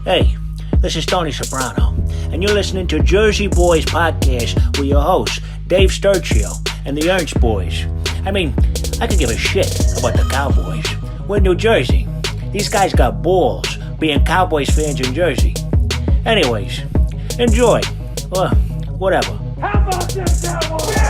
Hey, this is Tony Soprano, and you're listening to Jersey Boyz Podcast with your hosts, Dave Sturchio and the Ernst Boys. I mean, I could give a shit about the Cowboys. We're in New Jersey. These guys got balls being Cowboys fans in Jersey. Anyways, enjoy. Or whatever. How about this, Cowboys?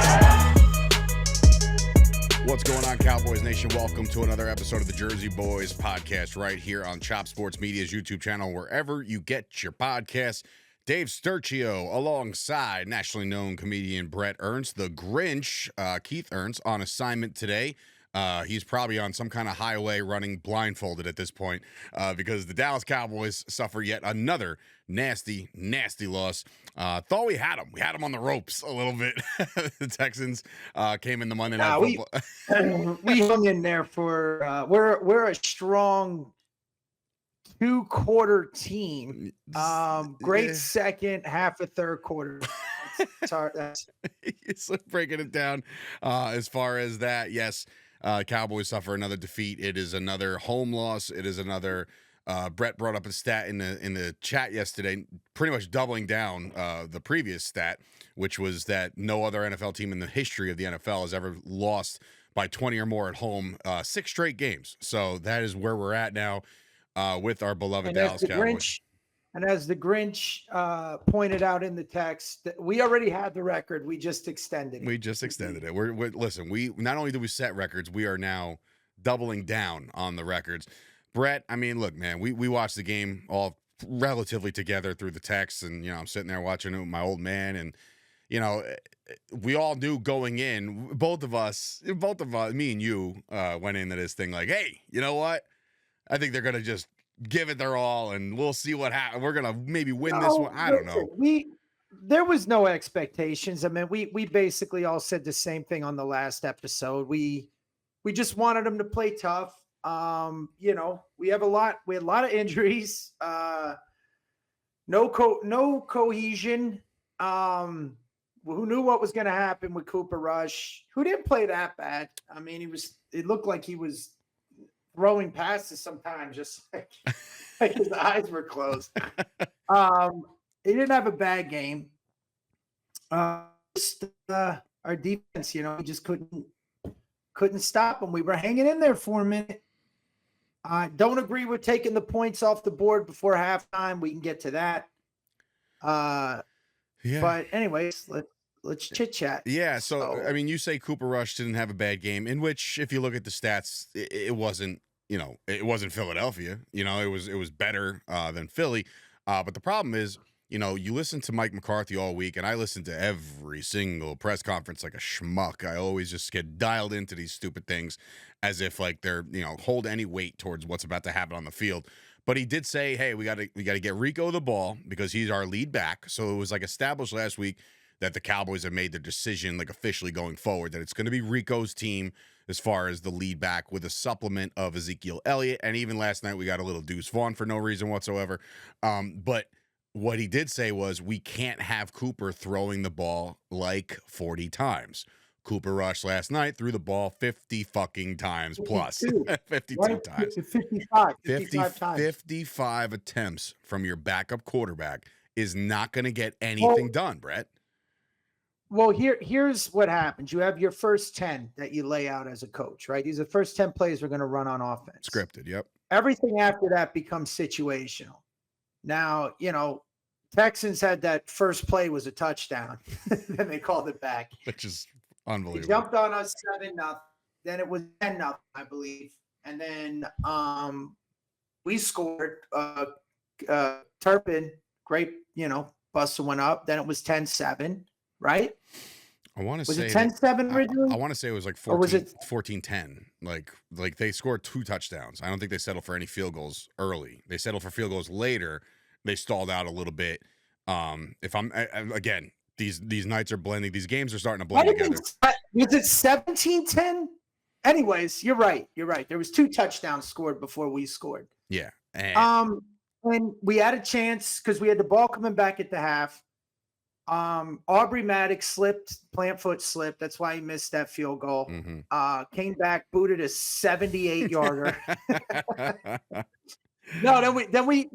What's going on, Cowboys Nation? Welcome to another episode of the Jersey Boyz Podcast right here on Chop Sports Media's YouTube channel, wherever you get your podcasts. Dave Sturchio alongside nationally known comedian Bret Ernst, the Grinch, Keith Ernst, on assignment today. He's probably on some kind of highway running blindfolded at this point because the Dallas Cowboys suffer yet another nasty, nasty loss. Thought we had them. We had them on the ropes a little bit. The Texans came in the Monday Night Football. We hung in there for we're a strong two-quarter team. Great second, half a third quarter. So breaking it down as far as that, yes. Cowboys suffer another defeat. It is another home loss. It is another. Brett brought up a stat in the chat yesterday, pretty much doubling down the previous stat, which was that no other NFL team in the history of the NFL has ever lost by 20 or more at home 6 straight games. So that is where we're at now with our beloved Dallas Cowboys. And as the Grinch pointed out in the text, we already had the record. We just extended it. Listen, we not only do we set records, we are now doubling down on the records. Brett, I mean, look, man, we watched the game all relatively together through the text, and I'm sitting there watching it with my old man, and we all knew going in, both of us, me and you, went into this thing like, hey, you know what? I think they're gonna just give it their all, and we'll see what happens. We're gonna maybe win this one. I don't know. There was no expectations. I mean, we basically all said the same thing on the last episode. We just wanted them to play tough. We had a lot of injuries. No cohesion. Who knew what was going to happen with Cooper Rush, who didn't play that bad. I mean, it looked like he was throwing passes sometimes, just like his eyes were closed. He didn't have a bad game. Our defense, we just couldn't stop them. We were hanging in there for a minute. I don't agree with taking the points off the board before halftime. We can get to that. Yeah. But anyways, let's chit chat. Yeah. So I mean, you say Cooper Rush didn't have a bad game, in which, if you look at the stats, it wasn't. It wasn't Philadelphia. It was better than Philly. But the problem is, you listen to Mike McCarthy all week, and I listen to every single press conference like a schmuck. I always just get dialed into these stupid things as if like they're, hold any weight towards what's about to happen on the field. But he did say, hey, we got to get Rico the ball because he's our lead back. So it was like established last week that the Cowboys have made the decision, like officially going forward, that it's going to be Rico's team as far as the lead back, with a supplement of Ezekiel Elliott. And even last night we got a little Deuce Vaughn for no reason whatsoever. But what he did say was, we can't have Cooper throwing the ball like 40 times. Cooper Rush last night threw the ball 50 fucking times plus. 52 right? times. 55 times. 55 attempts from your backup quarterback is not going to get anything done, Brett. Well, here's what happens. You have your first 10 that you lay out as a coach, right? These are the first 10 plays we're going to run on offense. Scripted, yep. Everything after that becomes situational. Now, Texans had that first play was a touchdown. Then they called it back. Which is unbelievable. He jumped on us 7-0. Then it was 10-0, I believe. And then we scored. Turpin, great, Buster went up. Then it was 10-7, right? I want to was say it 10-7 originally? I want to say it was like 14-10. Like they scored 2 touchdowns. I don't think they settled for any field goals early. They settled for field goals later. They stalled out a little bit. Again, these nights are blending. These games are starting to blend together. Was it 17-10? Anyways, you're right. There was 2 touchdowns scored before we scored. Yeah. And we had a chance because we had the ball coming back at the half. Aubrey Maddox slipped, plant foot slipped. That's why he missed that field goal. Mm-hmm. Came back, booted a 78-yarder. No, then we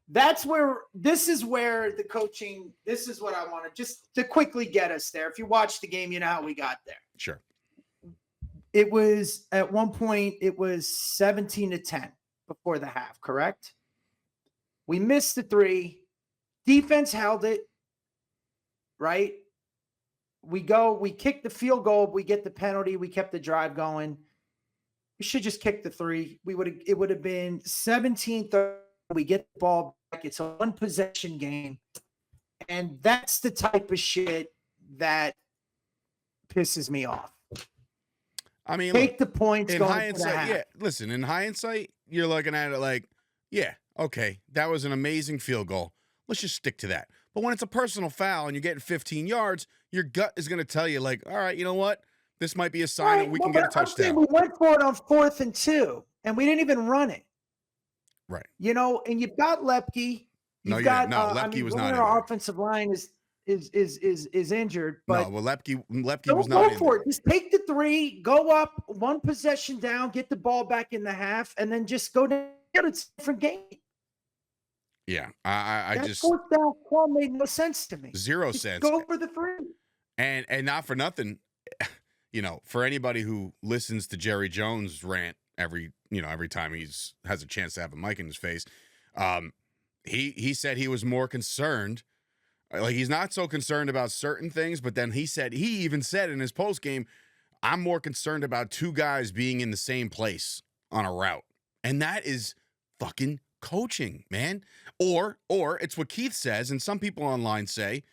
this is where the coaching, this is what I wanted just to quickly get us there. If you watch the game, you know how we got there. Sure. It was at one point, it was 17-10 before the half, correct? We missed the 3. Defense held it, right? We kick the field goal, we get the penalty, we kept the drive going. We should just kick the 3. It would have been 17-30. We get the ball back. It's a one possession game. And that's the type of shit that pisses me off. I mean, take the points in going hindsight. Yeah, listen, in hindsight, you're looking at it like, yeah, okay, that was an amazing field goal. Let's just stick to that. But when it's a personal foul and you're getting 15 yards, your gut is going to tell you, like, all right, you know what? This might be a sign that we can get a touchdown. We went for it on 4th and 2, and we didn't even run it. Right. You know, and you've got Lepke. Lepke was not. Our offensive line is injured. But no, well, Lepke was not. Go for it. Just take the 3, go up, one possession down, get the ball back in the half, and then just go down. It's a different game. Yeah, I that just 4th down call made no sense to me. Zero sense. Go for the 3. And not for nothing, you know, for anybody who listens to Jerry Jones rant every time has a chance to have a mic in his face, he said he was more concerned. Like, he's not so concerned about certain things, but then he even said in his post game, I'm more concerned about 2 guys being in the same place on a route. And that is fucking coaching, man. Or it's what Keith says, and some people online say,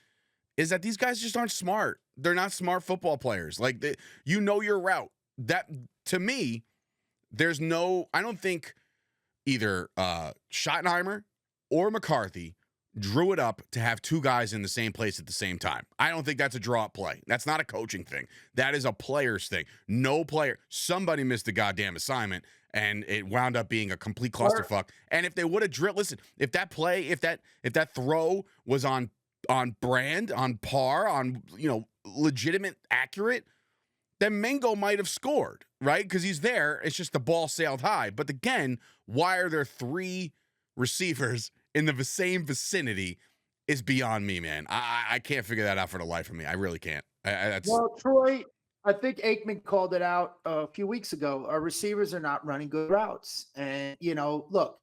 is that these guys just aren't smart. They're not smart football players. Like, you know your route. That, to me, I don't think either Schottenheimer or McCarthy drew it up to have 2 guys in the same place at the same time. I don't think that's a draw up play. That's not a coaching thing. That is a player's thing. No player. Somebody missed the goddamn assignment, and it wound up being a complete clusterfuck. And if they would have drilled, listen, if that play, if that throw was on brand, on par, on, you know, legitimate, accurate, then Mingo might have scored, right? Because he's there. It's just the ball sailed high. But again, why are there 3 receivers in the same vicinity is beyond me, man. I can't figure that out for the life of me. I really can't. Well, Troy, I think Aikman called it out a few weeks ago. Our receivers are not running good routes. And, you know, look,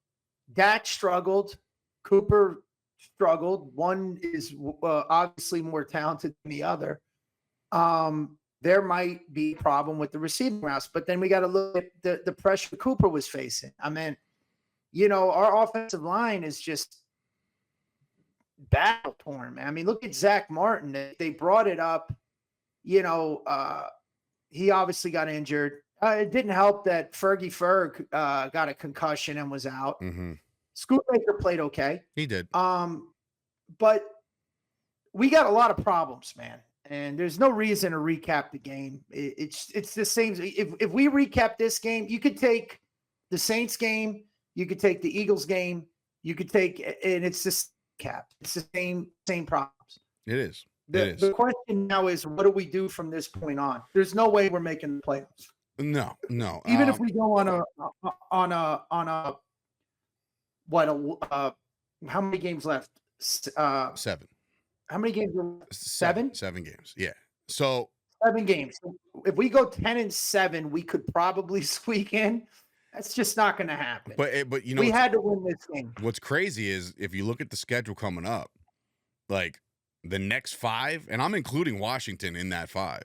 Dak struggled. Cooper struggled. One is obviously more talented than the other. There might be a problem with the receiving routes, but then we got to look at the pressure Cooper was facing. I mean, you know, our offensive line is just battle torn, man. I mean, look at Zach Martin. They brought it up. You know, he obviously got injured. It didn't help that Fergie Ferg got a concussion and was out. Mm-hmm. Schoonmaker played okay. He did. But we got a lot of problems, man. And there's no reason to recap the game. It's the same. If we recap this game, you could take the Saints game, you could take the Eagles game, you could take, and it's the cap. It's the same problems. It is. The question now is, what do we do from this point on? There's no way we're making the playoffs. No. Even if we go on a how many games left? 7. How many games? 7? 7 games. Yeah. So 7 games. If we go 10-7, we could probably squeak in. That's just not going to happen. But you know, we had to win this game. What's crazy is if you look at the schedule coming up, like the next 5, and I'm including Washington in that 5.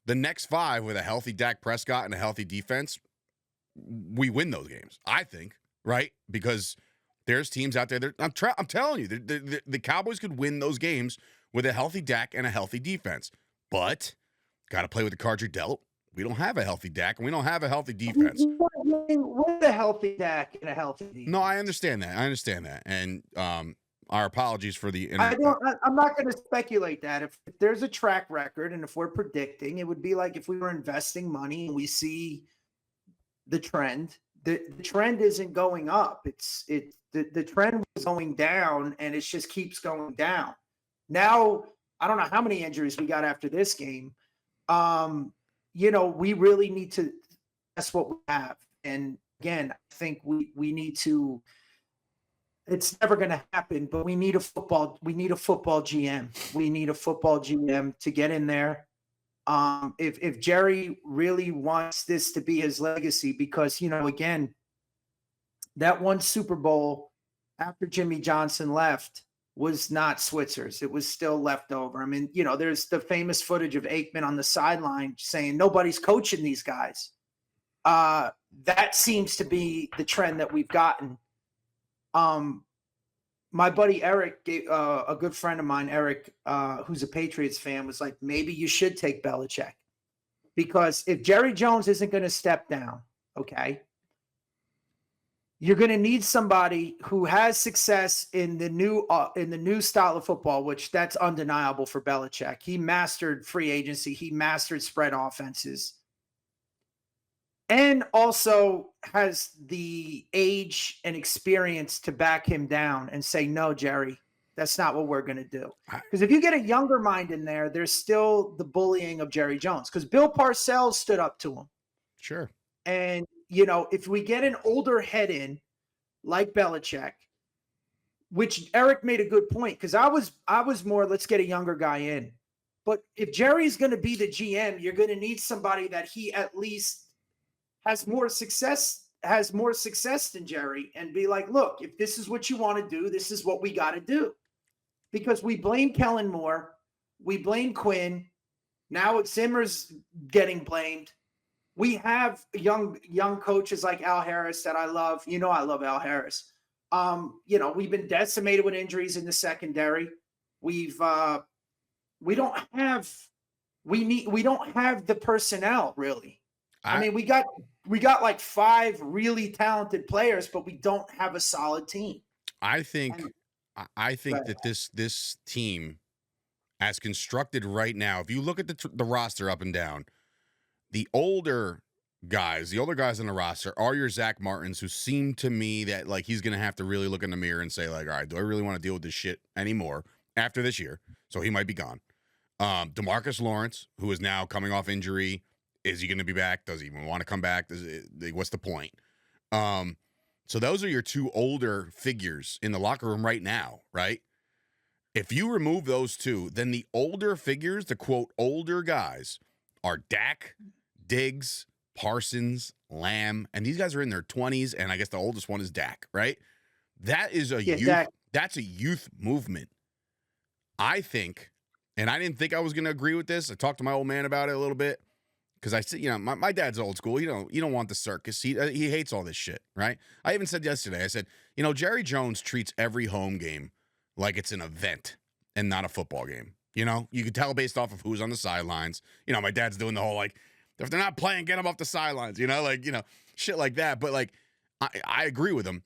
The next 5 with a healthy Dak Prescott and a healthy defense, we win those games. I think, right? Because there's teams out there that I'm telling you, the Cowboys could win those games with a healthy Dak and a healthy defense. But got to play with the cards you're dealt. We don't have a healthy Dak and we don't have a healthy defense. With a healthy Dak and a healthy defense. No, I understand that. And our apologies for the. I'm not going to speculate that. If there's a track record and if we're predicting, it would be like if we were investing money and we see the trend. The trend isn't going up. The trend was going down, and it just keeps going down. Now, I don't know how many injuries we got after this game. You know, we really need to. That's what we have. And again, I think we need to. It's never going to happen, but we need a football GM. We need a football GM to get in there. If Jerry really wants this to be his legacy, because, again, that one Super Bowl after Jimmy Johnson left was not Switzer's. It was still left over. I mean, there's the famous footage of Aikman on the sideline saying nobody's coaching these guys. That seems to be the trend that we've gotten. My buddy Eric, a good friend of mine, Eric, who's a Patriots fan, was like, maybe you should take Belichick, because if Jerry Jones isn't going to step down, okay, you're going to need somebody who has success in the new style of football, which that's undeniable for Belichick. He mastered free agency. He mastered spread offenses. And also has the age and experience to back him down and say, no, Jerry, that's not what we're going to do. Because if you get a younger mind in there, there's still the bullying of Jerry Jones. Because Bill Parcells stood up to him. Sure. And, if we get an older head in like Belichick, which Eric made a good point, because I was more, let's get a younger guy in. But if Jerry's going to be the GM, you're going to need somebody that he at least has more success than Jerry, and be like, look, if this is what you want to do, this is what we got to do. Because we blame Kellen Moore, we blame Quinn. Now Zimmer's getting blamed. We have young coaches like Al Harris that I love. I love Al Harris. We've been decimated with injuries in the secondary. We don't have the personnel really. I mean, we got like 5 really talented players, but we don't have a solid team. I think that this team, as constructed right now, if you look at the roster up and down, the older guys on the roster are your Zach Martins, who seem to me that like he's going to have to really look in the mirror and say like, all right, do I really want to deal with this shit anymore after this year? So he might be gone. DeMarcus Lawrence, who is now coming off injury. Is he going to be back? Does he even want to come back? What's the point? So those are your 2 older figures in the locker room right now, right? If you remove those 2, then the older figures, the quote older guys, are Dak, Diggs, Parsons, Lamb, and these guys are in their 20s, and I guess the oldest one is Dak, right? That is that's a youth movement. I think, and I didn't think I was going to agree with this. I talked to my old man about it a little bit. Because I said, my dad's old school. You don't want the circus. He hates all this shit, right? I even said yesterday, I said, Jerry Jones treats every home game like it's an event and not a football game. You can tell based off of who's on the sidelines. My dad's doing the whole, like, if they're not playing, get them off the sidelines, shit like that. But, like, I agree with him.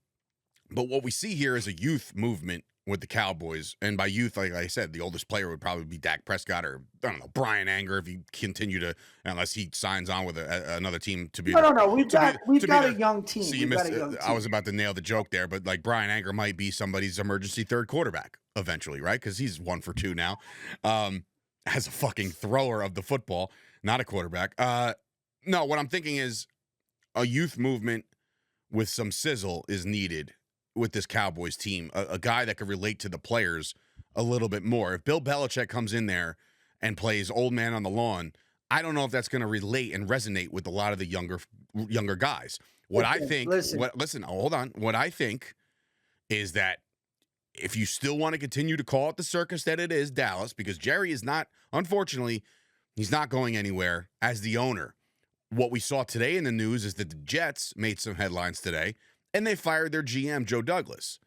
But what we see here is a youth movement with the Cowboys. And by youth, like I said, the oldest player would probably be Dak Prescott or, I don't know, Brian Anger if he continue to, unless he signs on with another team to be. No. We've got a young team. See, I was about to nail the joke there, but like Brian Anger might be somebody's emergency third quarterback eventually, right? Because he's 1 for 2 now, as a fucking thrower of the football, not a quarterback. No, what I'm thinking is a youth movement with some sizzle is needed with this Cowboys team, a guy that could relate to the players a little bit more. If Bill Belichick comes in there and plays old man on the lawn, I don't know if that's going to relate and resonate with a lot of the younger guys. What I think is that if you still want to continue to call it the circus that it is, Dallas, because Jerry is not, unfortunately, he's not going anywhere as the owner. What we saw today in the news is that the Jets made some headlines today, and they fired their GM, Joe Douglas.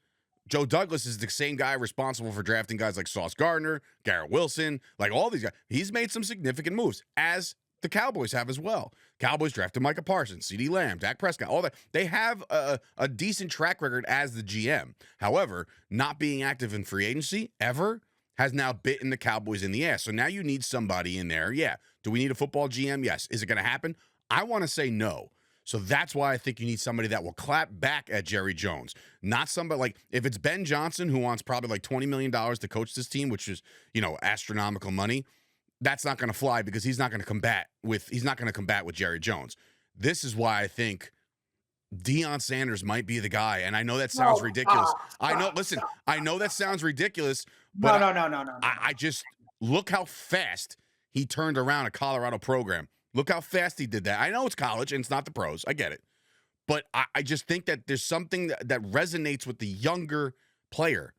Joe Douglas is the same guy responsible for drafting guys like Sauce Gardner, Garrett Wilson, like all these guys. He's made some significant moves, as the Cowboys have as well. Cowboys drafted Micah Parsons, CeeDee Lamb, Dak Prescott, all that. They have a decent track record as the GM. However, not being active in free agency ever has now bitten the Cowboys in the ass. So now you need somebody in there. Yeah. Do we need a football GM? Yes. Is it going to happen? I want to say no. So that's why I think you need somebody that will clap back at Jerry Jones. Not somebody like, if it's Ben Johnson, who wants probably like $20 million to coach this team, which is, astronomical money, that's not going to fly because he's not going to combat with Jerry Jones. This is why I think Deion Sanders might be the guy. And I know that sounds ridiculous. I know that sounds ridiculous, but No. I just look how fast he turned around a Colorado program. Look how fast he did that. I know it's college and it's not the pros. I get it. But I just think that there's something that resonates with the younger player.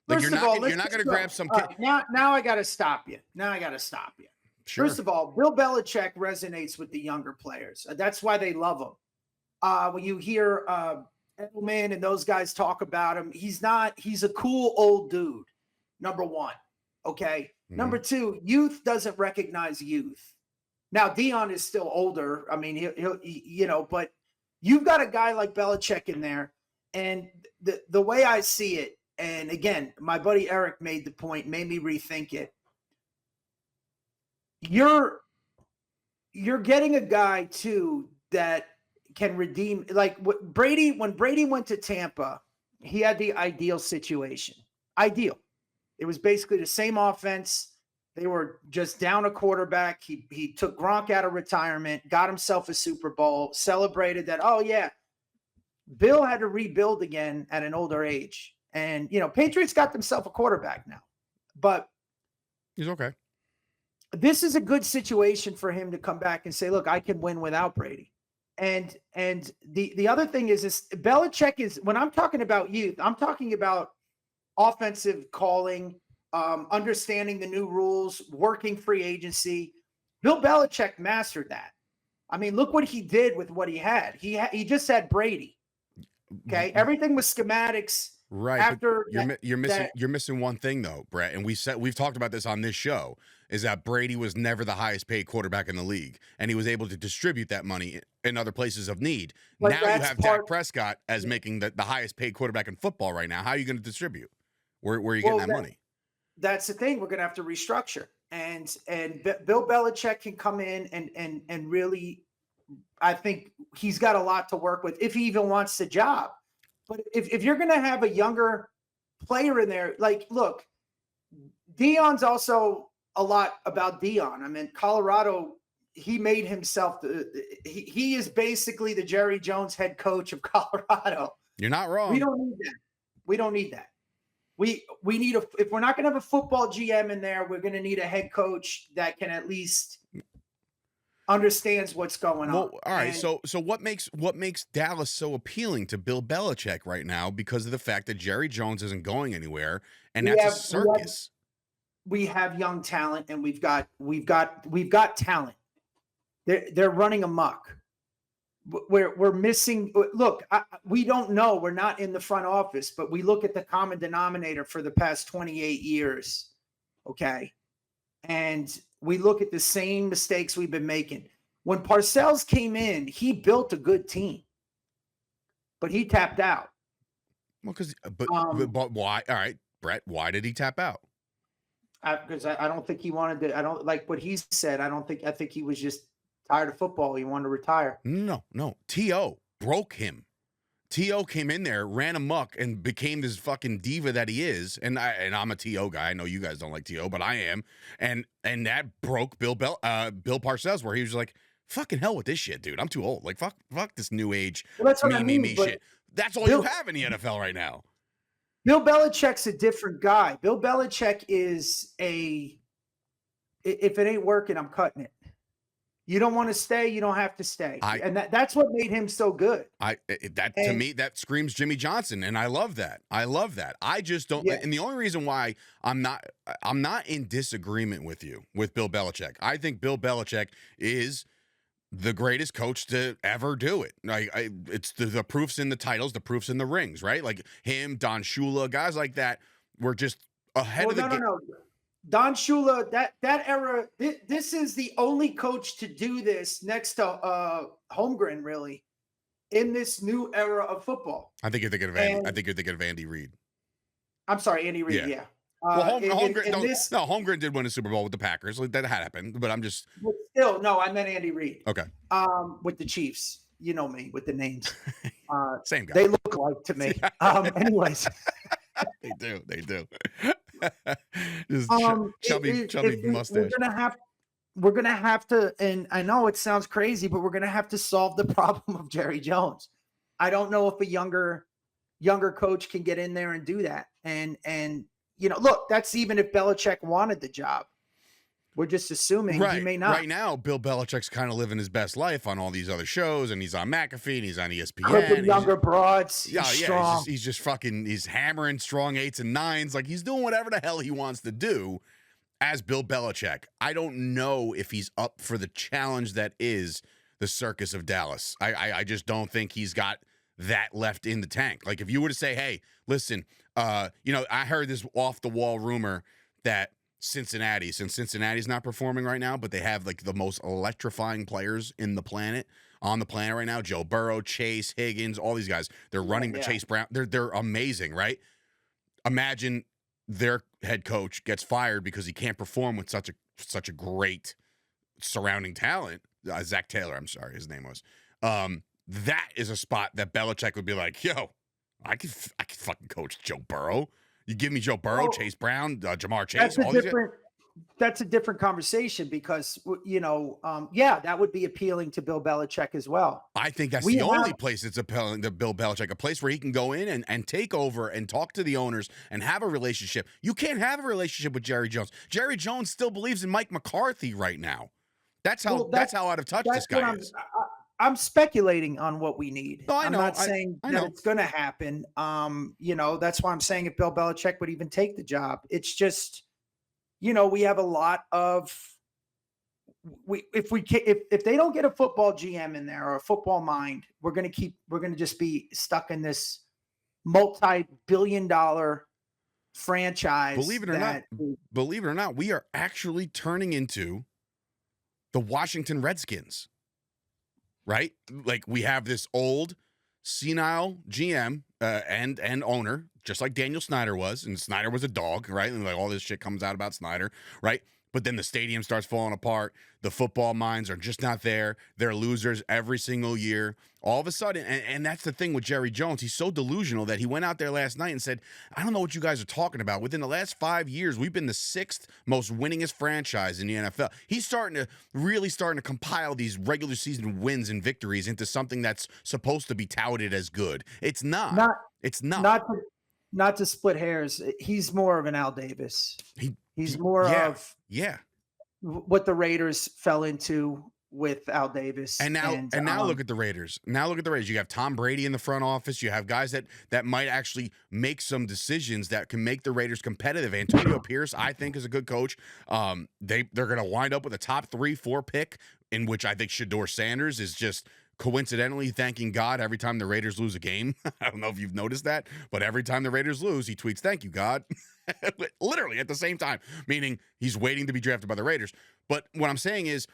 Like you're not going to grab some kid. Now I got to stop you. Sure. First of all, Bill Belichick resonates with the younger players. That's why they love him. When you hear Edelman and those guys talk about him, he's a cool old dude, number one. Okay. Mhm. Number two, youth doesn't recognize youth. Now, Deion is still older. I mean, he'll but you've got a guy like Belichick in there. And the way I see it, and again, my buddy Eric made the point, made me rethink it. You're getting a guy too that can redeem, like when Brady went to Tampa, he had the ideal situation. Ideal. It was basically the same offense. They were just down a quarterback. He took Gronk out of retirement, got himself a Super Bowl, celebrated that. Oh yeah. Bill had to rebuild again at an older age. And, Patriots got themselves a quarterback now, but He's okay. This is a good situation for him to come back and say, look, I can win without Brady. And the other thing is Belichick is, when I'm talking about youth, I'm talking about offensive calling, understanding the new rules, working free agency. Bill Belichick mastered that. I mean, look what he did with what he had. He just had Brady. Okay. Everything was schematics. Right. After you're missing one thing though, Brett. And we've talked about this on this show, is that Brady was never the highest paid quarterback in the league, and he was able to distribute that money in other places of need. But now you have Dak Prescott as making the highest paid quarterback in football right now. How are you going to distribute? Where are you getting that money? That's the thing. We're going to have to restructure. And Bill Belichick can come in and really, I think he's got a lot to work with if he even wants the job. But if you're going to have a younger player in there, like, look, Deion's also a lot about Deion. I mean, Colorado, he made himself, he is basically the Jerry Jones head coach of Colorado. You're not wrong. We don't need that. We need if we're not going to have a football GM in there, we're going to need a head coach that can at least understands what's going on. All right. So what makes Dallas so appealing to Bill Belichick right now? Because of the fact that Jerry Jones isn't going anywhere, and that's a circus. We have young talent, and we've got talent. They're running amok. We're missing. Look, we don't know. We're not in the front office, but we look at the common denominator for the past 28 years. Okay. And we look at the same mistakes we've been making. When Parcells came in, he built a good team, but he tapped out. Well, but why? All right, Brett, why did he tap out? Because I don't think he wanted to. I don't like what he said. I think he was just tired of football. He wanted to retire. No. T.O. broke him. T.O. came in there, ran amok, and became this fucking diva that he is. And I'm a T.O. guy. I know you guys don't like T.O., but I am. And that broke Bill Parcells, where he was like, fucking hell with this shit, dude. I'm too old. Like, fuck this new age me shit. That's all you have in the NFL right now. Bill Belichick's a different guy. Bill Belichick is if it ain't working, I'm cutting it. You don't want to stay, you don't have to stay. And that's what made him so good. To me, that screams Jimmy Johnson, and I love that. I just don't. Yeah. And the only reason why I'm not in disagreement with you with Bill Belichick. I think Bill Belichick is the greatest coach to ever do it. Like it's the proofs in the titles, the proofs in the rings, right? Like him, Don Shula, guys like that were just ahead of the game. No. Don Shula, that era, this is the only coach to do this next to Holmgren, really, in this new era of football. I think you're thinking of Andy Reid. I'm sorry, Andy Reid, yeah. Well, Holmgren did win a Super Bowl with the Packers. Like, that happened, but I'm just... But still, no, I meant Andy Reid. Okay. With the Chiefs. You know me, with the names. Same guy. They look alike to me. Anyways. They do. Just chubby mustache. We're gonna have to, and I know it sounds crazy, but we're gonna have to solve the problem of Jerry Jones. I don't know if a younger coach can get in there and do that. And look, that's even if Belichick wanted the job. We're just assuming he may not. Right now, Bill Belichick's kind of living his best life on all these other shows, and he's on McAfee, and he's on ESPN. Clipping younger broads. Strong. He's just fucking, he's hammering strong 8s and 9s. Like, he's doing whatever the hell he wants to do as Bill Belichick. I don't know if he's up for the challenge that is the circus of Dallas. I just don't think he's got that left in the tank. Like, if you were to say, hey, listen, I heard this off-the-wall rumor that since Cincinnati's not performing right now, but they have like the most electrifying players on the planet right now. Joe Burrow, Chase, Higgins, all these guys. They're running the Chase Brown. They're amazing, right? Imagine their head coach gets fired because he can't perform with such a great surrounding talent. Zach Taylor, I'm sorry, his name was. That is a spot that Belichick would be like, yo, I could fucking coach Joe Burrow. You give me Joe Burrow, Chase Brown, Jamar Chase. That's a different conversation because, that would be appealing to Bill Belichick as well. I think that's the only place that's appealing to Bill Belichick, a place where he can go in and take over and talk to the owners and have a relationship. You can't have a relationship with Jerry Jones. Jerry Jones still believes in Mike McCarthy right now. That's how out of touch this guy is. I'm speculating on what we need. No, I'm not saying that it's going to happen. That's why I'm saying if Bill Belichick would even take the job, it's just, we have a lot of, if they don't get a football GM in there or a football mind, we're going to just be stuck in this multi-billion-dollar franchise. Believe it or not, we are actually turning into the Washington Redskins. Right? Like, we have this old senile GM and owner, just like Daniel Snyder was, and Snyder was a dog, right? And like all this shit comes out about Snyder, right? But then the stadium starts falling apart. The football minds are just not there. They're losers every single year. All of a sudden, and that's the thing with Jerry Jones. He's so delusional that he went out there last night and said, I don't know what you guys are talking about. Within the last 5 years, we've been the 6th most winningest franchise in the NFL. He's starting to compile these regular season wins and victories into something that's supposed to be touted as good. It's not. It's not. Not to split hairs. He's more of an Al Davis. He's more of what the Raiders fell into with Al Davis. And now look at the Raiders. You have Tom Brady in the front office. You have guys that might actually make some decisions that can make the Raiders competitive. Antonio Pierce, I think, is a good coach. They're going to wind up with a top 3-4 pick, in which I think Shedeur Sanders is just coincidentally thanking God every time the Raiders lose a game. I don't know if you've noticed that, but every time the Raiders lose, he tweets, "Thank you, God." Literally at the same time, meaning he's waiting to be drafted by the Raiders. But what I'm saying is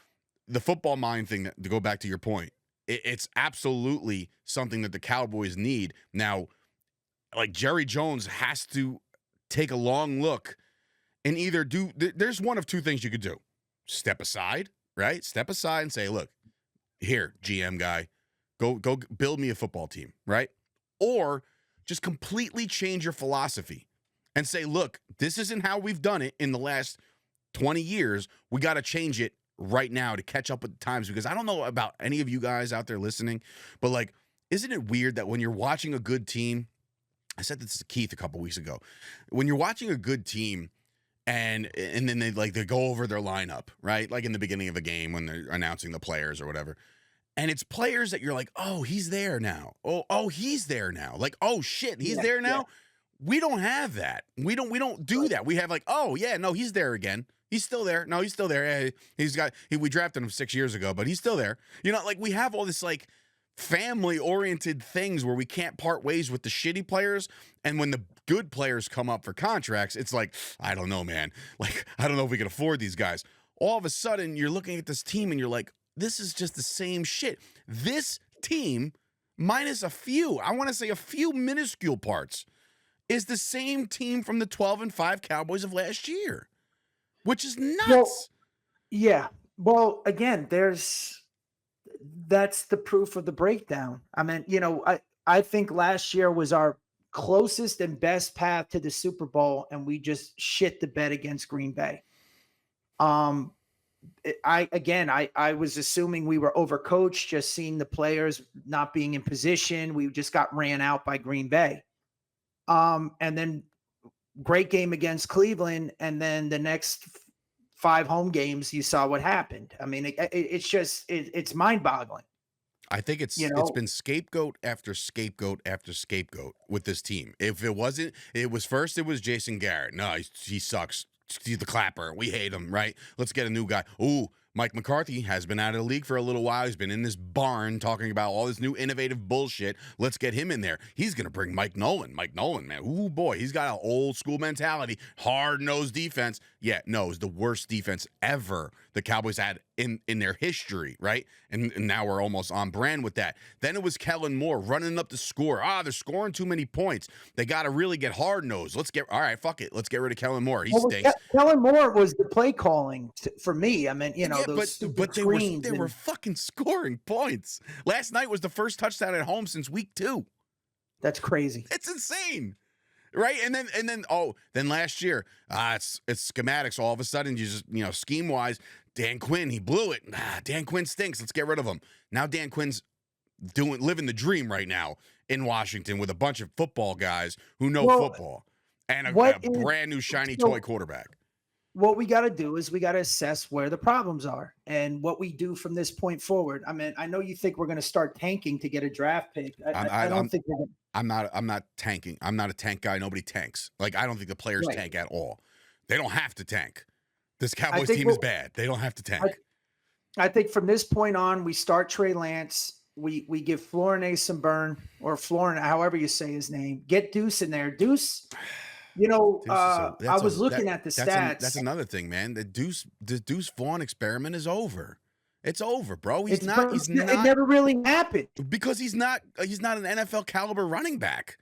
the football mind thing, to go back to your point, it's absolutely something that the Cowboys need. Now, like, Jerry Jones has to take a long look and either there's one of two things you could do. Step aside, right? Step aside and say, look, here, GM guy, go build me a football team, right? Or just completely change your philosophy and say, look, this isn't how we've done it in the last 20 years. We got to change it right now to catch up with the times, because I don't know about any of you guys out there listening, but like, isn't it weird that when you're watching a good team, I said this to Keith a couple weeks ago, when you're watching a good team and then they go over their lineup, right? Like in the beginning of a game when they're announcing the players or whatever. And it's players that you're like, oh, he's there now. Oh, he's there now. Like, oh shit, he's there now. Yeah. We don't have that. We don't do that. We have like, oh yeah, no, he's there again. He's still there. No, he's still there. Yeah, we drafted him 6 years ago, but he's still there. Like we have all this like family-oriented things where we can't part ways with the shitty players. And when the good players come up for contracts, it's like, I don't know, man. Like, I don't know if we can afford these guys. All of a sudden, you're looking at this team and you're like, this is just the same shit. This team, minus a few minuscule parts, is the same team from the 12-5 Cowboys of last year, which is nuts. Well, yeah. Well, again, that's the proof of the breakdown. I mean, I think last year was our closest and best path to the Super Bowl, and we just shit the bed against Green Bay. I was assuming we were overcoached, just seeing the players not being in position. We just got ran out by Green Bay. And then great game against Cleveland. And then the next 5 home games, you saw what happened. I mean, it's mind boggling. I think it's been scapegoat after scapegoat after scapegoat with this team. If it wasn't, it was Jason Garrett. No, he sucks. He's the clapper. We hate him, right? Let's get a new guy. Ooh, Mike McCarthy has been out of the league for a little while. He's been in this barn talking about all this new innovative bullshit. Let's get him in there. He's going to bring Mike Nolan. Mike Nolan, man. Ooh, boy. He's got an old school mentality. Hard-nosed defense. Yeah, no, it's the worst defense ever the Cowboys had in their history, right? And now we're almost on brand with that. Then it was Kellen Moore running up the score. They're scoring too many points. They got to really get hard-nosed. All right, fuck it. Let's get rid of Kellen Moore. He stinks. Kellen Moore was the play calling for me. I mean, but they were fucking scoring points. Last night was the first touchdown at home since week 2. That's crazy. It's insane. Right? And then last year, it's schematics. All of a sudden, you just, scheme wise, Dan Quinn, he blew it. Dan Quinn stinks. Let's get rid of him. Now Dan Quinn's living the dream right now in Washington with a bunch of football guys who know football and a brand new shiny toy quarterback. What we got to do is we got to assess where the problems are and what we do from this point forward. I mean, I know you think we're going to start tanking to get a draft pick. I don't think we're going to. I'm not tanking. I'm not a tank guy. Nobody tanks. Like, I don't think the players tank at all. They don't have to tank. This Cowboys team is bad. They don't have to tank. I think from this point on, we start Trey Lance. We give Flournoy some burn, or Florin, however you say his name. Get Deuce in there. Deuce, I was looking at the stats. That's another thing, man. The Deuce Vaughn experiment is over. It's over, bro. It never really happened because he's not an NFL caliber running back.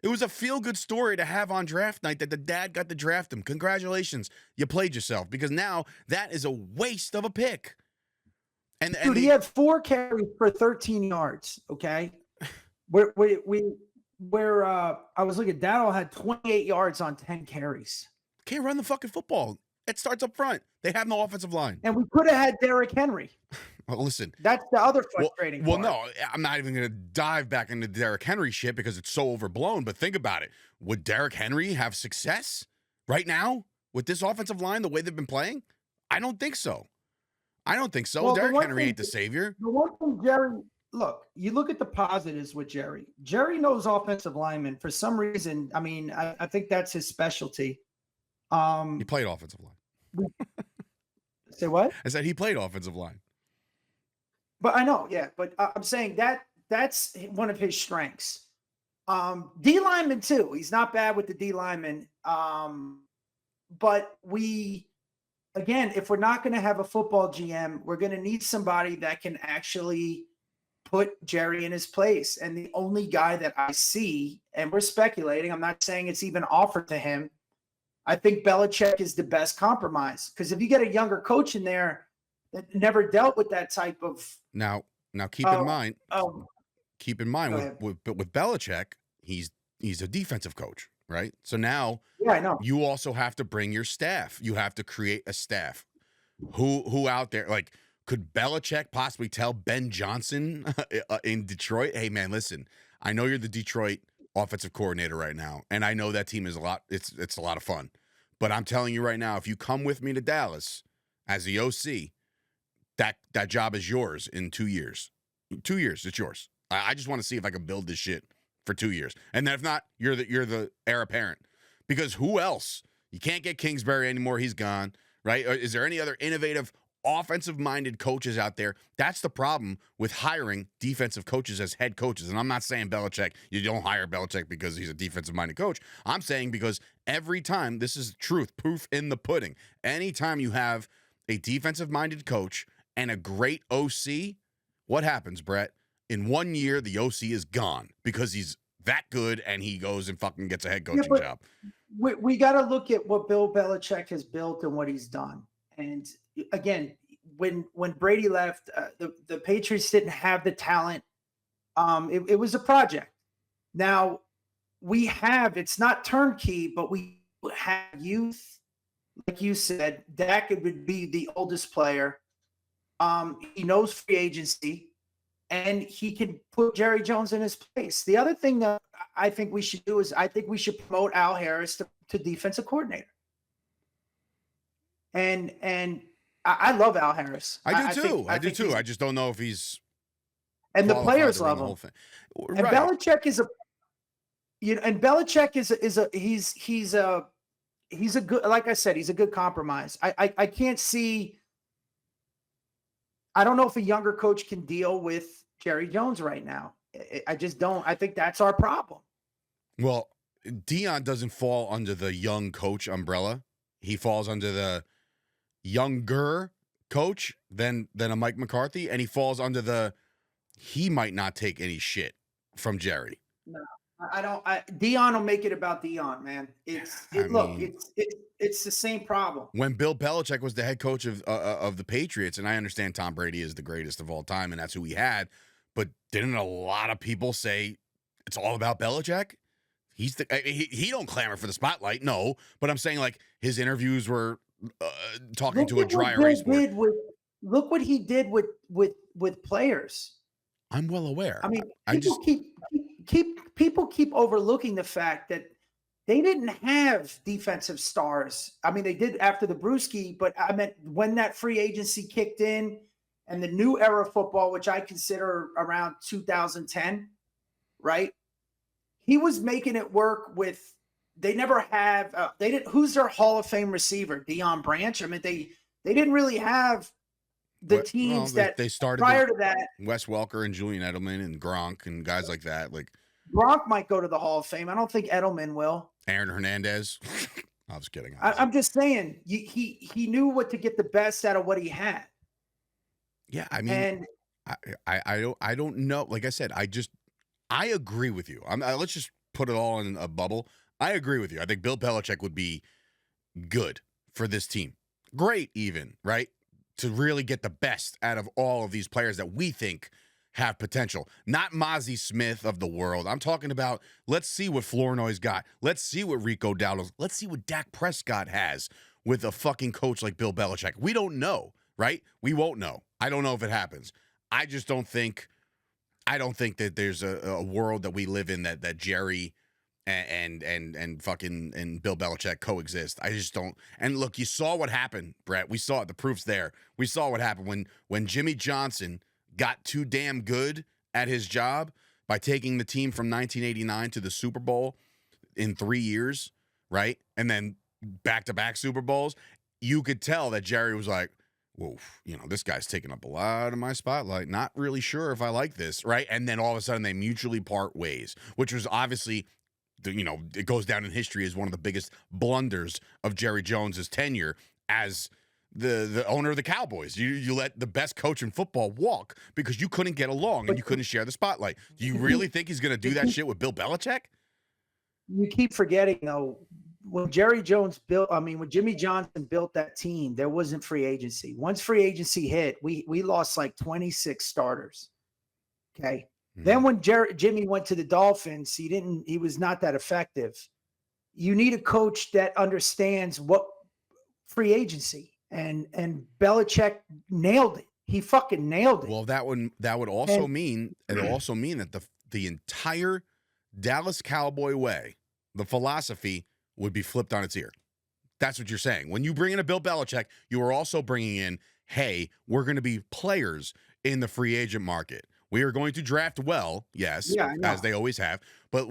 It was a feel-good story to have on draft night that the dad got to draft him. Congratulations. You played yourself, because now that is a waste of a pick. And he had 4 carries for 13 yards, okay? I was looking, Dowdle had 28 yards on 10 carries. Can't run the fucking football. It starts up front. They have no offensive line. And we could have had Derrick Henry. Well, listen. That's the other frustrating part. No, I'm not even going to dive back into Derrick Henry shit because it's so overblown, but think about it. Would Derrick Henry have success right now with this offensive line the way they've been playing? I don't think so. Well, Derrick Henry ain't the savior. The one thing, Jerry, look, you look at the positives with Jerry. Jerry knows offensive linemen. For some reason, I mean, I think that's his specialty. He played offensive line. Say what? I said he played offensive line. But I know, yeah. But I'm saying that's one of his strengths. D lineman too. He's not bad with the D lineman. But if we're not going to have a football GM, we're going to need somebody that can actually put Jerry in his place. And the only guy that I see, and we're speculating, I'm not saying it's even offered to him, I think Belichick is the best compromise. Because if you get a younger coach in there that never dealt with that type of now keep in mind with Belichick, he's a defensive coach, right? So now I know. You also have to bring your staff. You have to create a staff. Who out there, like, could Belichick possibly tell Ben Johnson in Detroit, hey man, listen, I know you're the Detroit offensive coordinator right now, and I know that team is it's a lot of fun. But I'm telling you right now, if you come with me to Dallas as the OC, that job is yours in 2 years. 2 years, it's yours. I just want to see if I can build this shit for 2 years. And then if not, you're the heir apparent. Because who else? You can't get Kingsbury anymore. He's gone, right? Is there any other innovative offensive-minded coaches out there? That's the problem with hiring defensive coaches as head coaches. And I'm not saying Belichick, you don't hire Belichick because he's a defensive-minded coach. I'm saying because every time, this is truth, proof in the pudding, anytime you have a defensive-minded coach and a great OC, what happens, Brett? In 1 year, the OC is gone because he's that good and he goes and fucking gets a head coaching job. We got to look at what Bill Belichick has built and what he's done. And again, when Brady left, the Patriots didn't have the talent. It was a project. Now it's not turnkey, but we have youth like you said, Dak would be the oldest player. He knows free agency, and he can put Jerry Jones in his place. The other thing that I think we should do is I think we should promote Al Harris to defensive coordinator. And I love Al Harris. I do too. I just don't know if he's and the qualified players to run love the him. whole thing. And Right. Belichick is he's a good, like I said, he's a good compromise. I can't see. I don't know if a younger coach can deal with Jerry Jones right now. I just don't. I think that's our problem. Well, Dion doesn't fall under the young coach umbrella. He falls under the younger coach than a Mike McCarthy, and he falls under he might not take any shit from Jerry. No, I don't. Dion will make it about Dion, man. It's the same problem. When Bill Belichick was the head coach of the Patriots, and I understand Tom Brady is the greatest of all time, and that's who he had, but didn't a lot of people say it's all about Belichick? He don't clamor for the spotlight, no. But I'm saying like his interviews were talking to a dry erase board. Look what he did with players. I'm well aware. I mean, people keep overlooking the fact that they didn't have defensive stars. I mean, they did after the Brewski, but I meant when that free agency kicked in and the new era of football, which I consider around 2010, right? He was making it work with. They never have. They didn't. Who's their Hall of Fame receiver? Deion Branch. I mean, they didn't really have the teams that they started prior to that. Wes Welker and Julian Edelman and Gronk and guys like that. Like Gronk might go to the Hall of Fame. I don't think Edelman will. Aaron Hernandez. I was kidding. I'm just saying he knew what to get the best out of what he had. Yeah, I mean, and I don't know. Like I said, I agree with you. Let's just put it all in a bubble. I agree with you. I think Bill Belichick would be good for this team. Great, even, right? To really get the best out of all of these players that we think have potential. Not Mozzie Smith of the world. I'm talking about, let's see what Flournoy's got. Let's see what Rico Dowdle's. Let's see what Dak Prescott has with a fucking coach like Bill Belichick. We don't know, right? We won't know. I don't know if it happens. I just don't think that there's a world that we live in that Jerry and fucking Bill Belichick coexist. I just don't. And look, you saw what happened, Brett. We saw it. The proof's there. We saw what happened when Jimmy Johnson got too damn good at his job by taking the team from 1989 to the Super Bowl in 3 years, right? And then back-to-back Super Bowls. You could tell that Jerry was like, whoa, this guy's taking up a lot of my spotlight. Not really sure if I like this, right? And then all of a sudden they mutually part ways, which was obviously, it goes down in history as one of the biggest blunders of Jerry Jones's tenure as the owner of the Cowboys. You let the best coach in football walk because you couldn't get along and you couldn't share the spotlight. Do you really think he's going to do that shit with Bill Belichick? You keep forgetting, though, when Jimmy Johnson built that team, there wasn't free agency. Once free agency hit, we lost like 26 starters. Okay. Mm-hmm. Then when Jimmy went to the Dolphins, he was not that effective. You need a coach that understands what free agency, and Belichick nailed it. He fucking nailed it. Well, that would also mean that the entire Dallas Cowboy way, the philosophy, would be flipped on its ear. That's what you're saying. When you bring in a Bill Belichick, you are also bringing in, hey, we're going to be players in the free agent market. We are going to draft well, yes, as they always have. But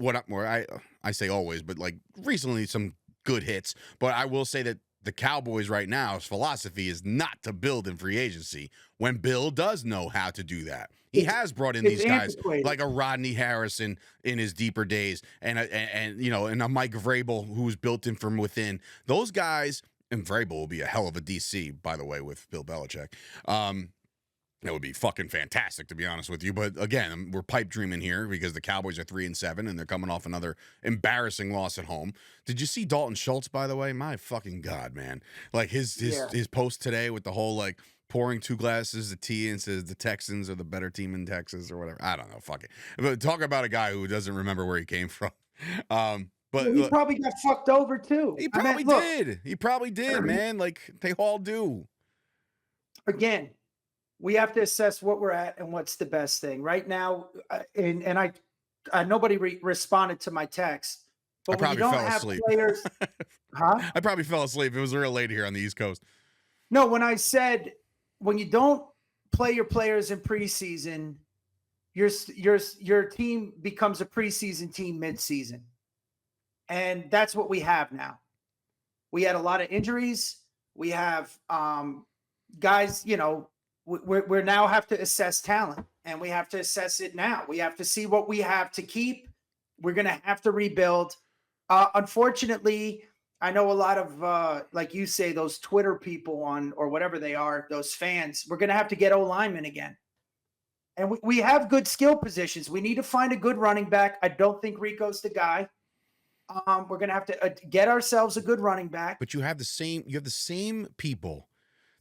I say always, but like recently some good hits. But I will say that the Cowboys right now's philosophy is not to build in free agency when Bill does know how to do that. He has brought in these guys like a Rodney Harrison in his deeper days and a Mike Vrabel who was built in from within. Those guys, and Vrabel will be a hell of a DC, by the way, with Bill Belichick. That would be fucking fantastic, to be honest with you. But again, we're pipe dreaming here because the Cowboys are 3-7 and they're coming off another embarrassing loss at home. Did you see Dalton Schultz, by the way? My fucking God, man. Like his post today with the whole like pouring 2 glasses of tea and says the Texans are the better team in Texas or whatever. I don't know. Fuck it. But talk about a guy who doesn't remember where he came from. But he probably got fucked over too. he probably did. He probably did, man. Like they all do. Again, we have to assess what we're at and what's the best thing right now. And I nobody responded to my text. But I probably when you don't fell have asleep. players, huh? I probably fell asleep. It was real late here on the East Coast. No, when I said when you don't play your players in preseason, your team becomes a preseason team midseason. And that's what we have now. We had a lot of injuries. We have guys, we're now have to assess talent, and we have to assess it now. We have to see what we have to keep. We're going to have to rebuild. Unfortunately, I know a lot of, like you say, those Twitter people or whatever they are, those fans, we're going to have to get O-linemen again. And we have good skill positions. We need to find a good running back. I don't think Rico's the guy. We're going to have to get ourselves a good running back. But you have the same people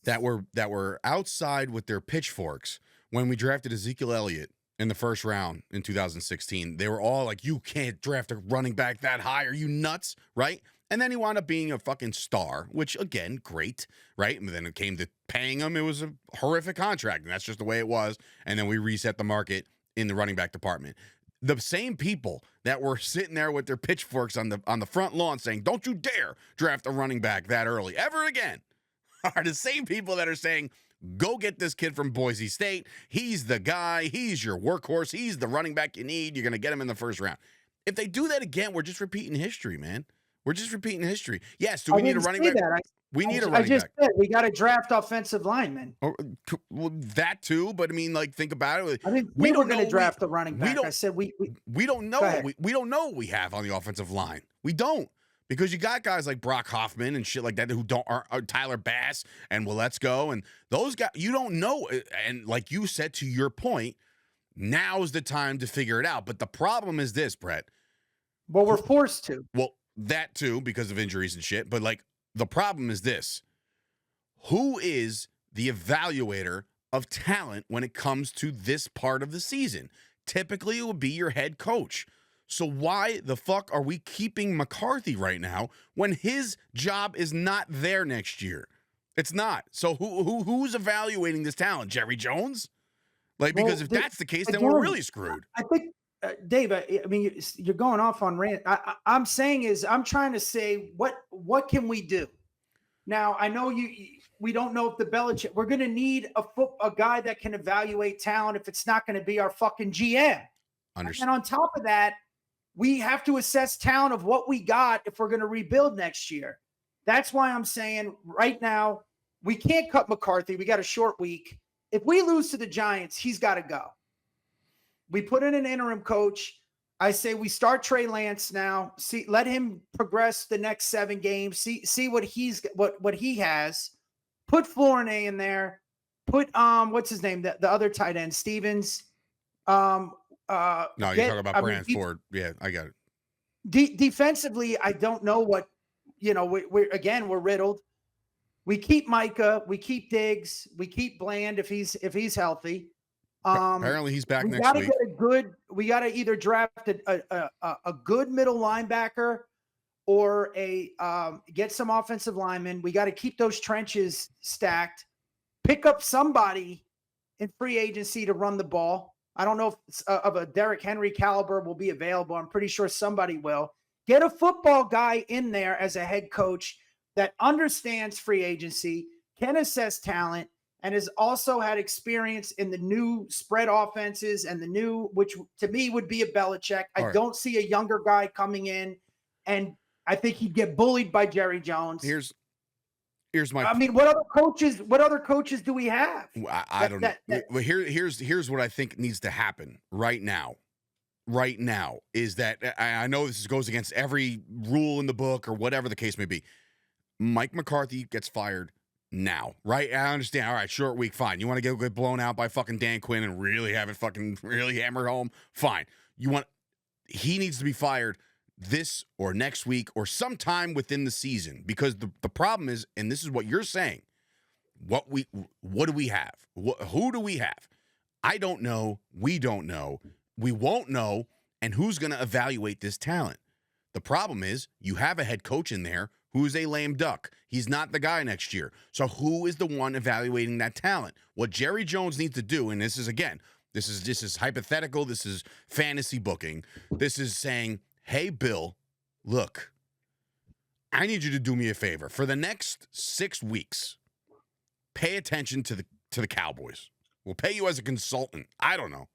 that were outside with their pitchforks when we drafted Ezekiel Elliott in the first round in 2016. They were all like, you can't draft a running back that high. Are you nuts? Right? And then he wound up being a fucking star, which, again, great, right? And then it came to paying him. It was a horrific contract, and that's just the way it was. And then we reset the market in the running back department. The same people that were sitting there with their pitchforks on the front lawn saying, don't you dare draft a running back that early ever again, are the same people that are saying, go get this kid from Boise State. He's the guy. He's your workhorse. He's the running back you need. You're going to get him in the first round. If they do that again, we're just repeating history, man. We're just repeating history. Yes, do we need a running back? We need a running back. I just said we got to draft offensive linemen. Well, that too, but I mean, like, think about it. I mean, we were going to draft a running back. I said we don't know. We don't know what we have on the offensive line. We don't, because you got guys like Brock Hoffman and shit like that who are Tyler Bass and let's go, and those guys you don't know. And like you said, to your point, now's the time to figure it out. But the problem is this, Brett. Well, we're forced to. Well, that too, because of injuries and shit. But like, the problem is this: who is the evaluator of talent when it comes to this part of the season? Typically, it will be your head coach. So why the fuck are we keeping McCarthy right now when his job is not there next year? It's not. So who's evaluating this talent? Jerry Jones? Like, because if that's the case, then we're really screwed. I think, Dave, I mean, you're going off on rant. I'm saying is I'm trying to say what can we do? Now, I know we don't know if the Belichick, we're going to need a guy that can evaluate talent if it's not going to be our fucking GM. Understand. And on top of that, we have to assess talent of what we got if we're going to rebuild next year. That's why I'm saying right now, we can't cut McCarthy. We got a short week. If we lose to the Giants, he's got to go. We put in an interim coach. I say we start Trey Lance now. Let him progress the next 7 games. See what he has. Put Flournoy in there. Put what's his name? The other tight end, Stevens. No, you're talking about Brand Ford. Yeah, I got it. Defensively, I don't know what we're riddled. We keep Micah. We keep Diggs. We keep Bland if he's healthy. Apparently he's back next week. We got to either draft a good middle linebacker or get some offensive linemen. We got to keep those trenches stacked. Pick up somebody in free agency to run the ball. I don't know if of a Derrick Henry caliber will be available. I'm pretty sure somebody will. Get a football guy in there as a head coach that understands free agency, can assess talent, and has also had experience in the new spread offenses and the new, which to me would be a Belichick. I don't see a younger guy coming in, and I think he'd get bullied by Jerry Jones. Here's my. I mean, what other coaches do we have? I don't know. Well, here's what I think needs to happen right now. Right now is that I know this goes against every rule in the book or whatever the case may be. Mike McCarthy gets fired now, right? I understand. All right, short week, fine. You want to get blown out by fucking Dan Quinn and really have it fucking really hammered home? Fine. He needs to be fired this or next week or sometime within the season, because the problem is, and this is what you're saying, what do we have? Who do we have? I don't know. We don't know. We won't know. And who's going to evaluate this talent? The problem is you have a head coach in there who's a lame duck. He's not the guy next year. So who is the one evaluating that talent? What Jerry Jones needs to do, and this is hypothetical, this is fantasy booking. This is saying, hey, Bill, look, I need you to do me a favor. For the next 6 weeks, pay attention to the Cowboys. We'll pay you as a consultant. I don't know.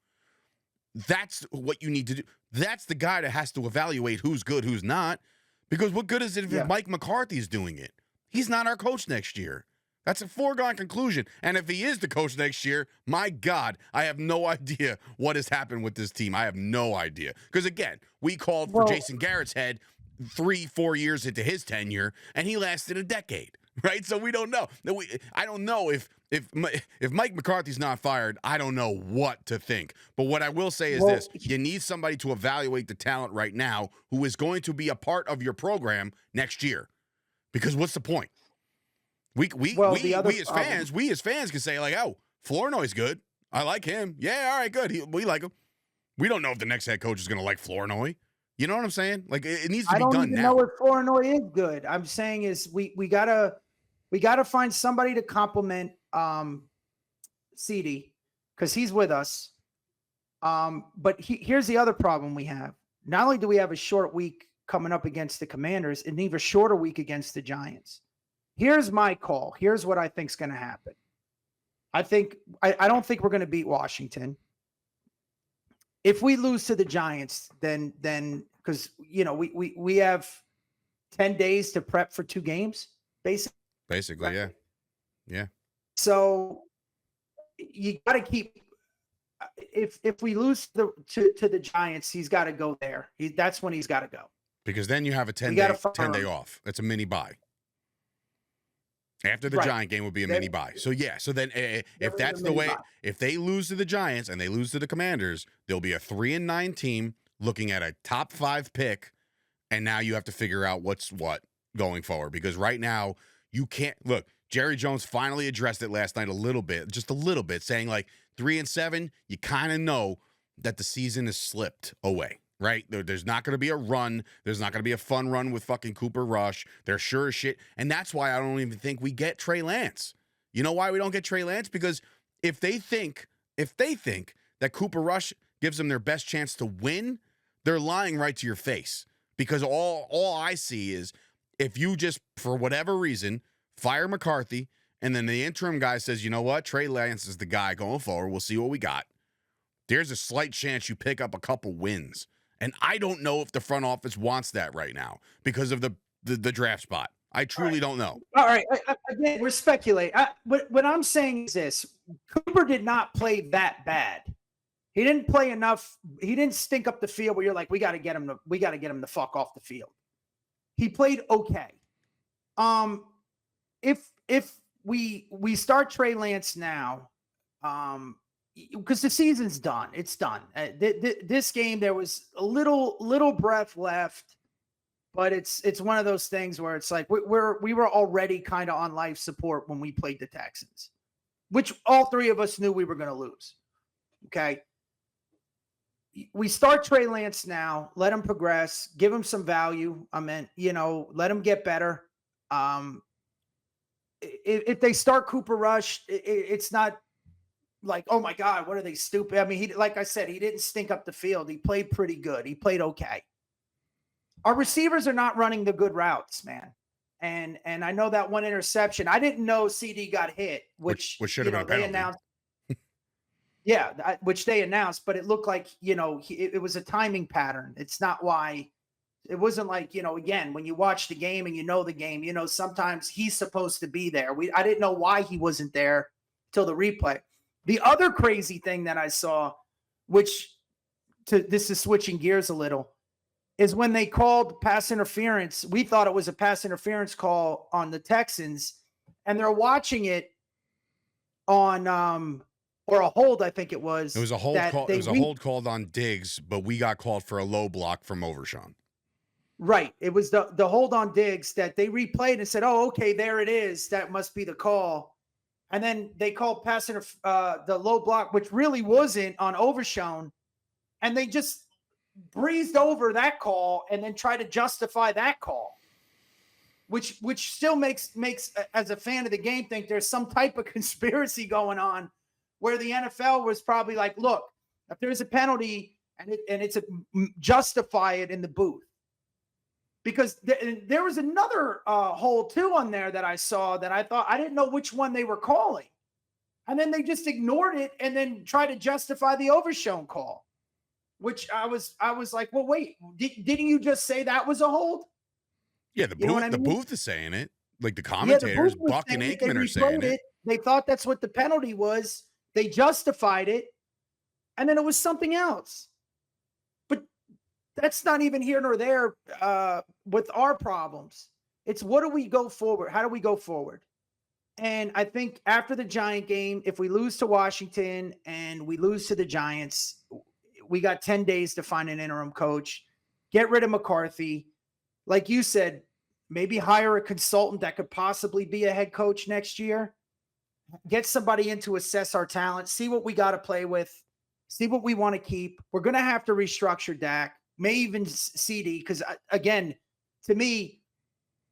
That's what you need to do. That's the guy that has to evaluate who's good, who's not. Because what good is it if Mike McCarthy's doing it? He's not our coach next year. That's a foregone conclusion. And if he is the coach next year, my God, I have no idea what has happened with this team. I have no idea. Because, again, we called for Jason Garrett's head 3-4 years into his tenure, and he lasted a decade, right? So we don't know. I don't know if Mike McCarthy's not fired, I don't know what to think. But what I will say is this. You need somebody to evaluate the talent right now who is going to be a part of your program next year. Because what's the point? We as fans can say, like, oh, Flournoy's good. I like him. Yeah, all right, good. We like him. We don't know if the next head coach is going to like Flournoy. You know what I'm saying? Like, it needs to be done now. I don't even know if Flournoy is good. I'm saying is we gotta find somebody to complement CD because he's with us. But here's the other problem we have. Not only do we have a short week coming up against the Commanders, and even shorter week against the Giants. Here's my call. Here's what I think is going to happen. I don't think we're going to beat Washington. If we lose to the Giants, then because we have 10 days to prep for 2 games, basically. Basically, yeah. So you got to keep. If we lose to the Giants, he's got to go there. That's when he's got to go. Because then you have a 10-day off. That's a mini bye. After the Giant game would be a mini bye. So then if that's the way, if they lose to the Giants and they lose to the Commanders, there'll be a 3-9 team looking at a top 5 pick, and now you have to figure out what's what going forward. Because right now you can't look. Jerry Jones finally addressed it last night just a little bit, saying like 3-7, you kind of know that the season has slipped away. Right? There's not going to be a run. There's not going to be a fun run with fucking Cooper Rush. They're sure as shit. And that's why I don't even think we get Trey Lance. You know why we don't get Trey Lance? Because if they think that Cooper Rush gives them their best chance to win, they're lying right to your face. Because all I see is if you just, for whatever reason, fire McCarthy, and then the interim guy says, you know what? Trey Lance is the guy going forward. We'll see what we got. There's a slight chance you pick up a couple wins. And I don't know if the front office wants that right now because of the draft spot. I truly don't know. All right. Again, we're speculating. What I'm saying is this. Cooper did not play that bad. He didn't play enough. He didn't stink up the field where you're like, we got to get him to fuck off the field. He played okay. If we start Trey Lance now, because the season's done. It's done. This game, there was a little breath left, but it's one of those things where it's like we were already kind of on life support when we played the Texans, which all 3 of us knew we were going to lose. Okay. We start Trey Lance now, let him progress, give him some value. I mean, let him get better. If they start Cooper Rush, it's not like, oh my God, what are they stupid? I mean, like I said, he didn't stink up the field. He played pretty good. He played okay. Our receivers are not running the good routes, man. And I know that one interception. I didn't know CD got hit, which should have been a penalty. They announced. Yeah, which they announced, but it looked like, it was a timing pattern. It's not why. It wasn't like, again, when you watch the game and the game, sometimes he's supposed to be there. I didn't know why he wasn't there till the replay. The other crazy thing that I saw, this is switching gears a little, is when they called pass interference. We thought it was a pass interference call on the Texans, and they're watching it on or a hold, I think it was. It was a hold call. It was a hold called on Diggs, but we got called for a low block from Overshawn. Right. It was the hold on Diggs that they replayed and said, oh, okay, there it is. That must be the call. And then they called the low block, which really wasn't on Overshown. And they just breezed over that call and then tried to justify that call, which still makes as a fan of the game think there's some type of conspiracy going on, where the NFL was probably like, look, if there's a penalty and it's justify it in the booth. Because there was another hole too on there that I saw that I thought, I didn't know which one they were calling. And then they just ignored it and then tried to justify the overshown call, which I was like, well, wait, didn't you just say that was a hold? Yeah, the booth, You know what I mean? the booth is saying it. Like the commentators, Buck and Aikman are saying it. They thought that's what the penalty was. They justified it. And then it was something else. But that's not even here nor there with our problems. It's what do we go forward? How do we go forward? And I think after the Giant game, if we lose to Washington and we lose to the Giants, we got 10 days to find an interim coach, get rid of McCarthy. Like you said, maybe hire a consultant that could possibly be a head coach next year. Get somebody in to assess our talent, see what we got to play with, see what we want to keep. We're going to have to restructure Dak, may even CD, because again, to me,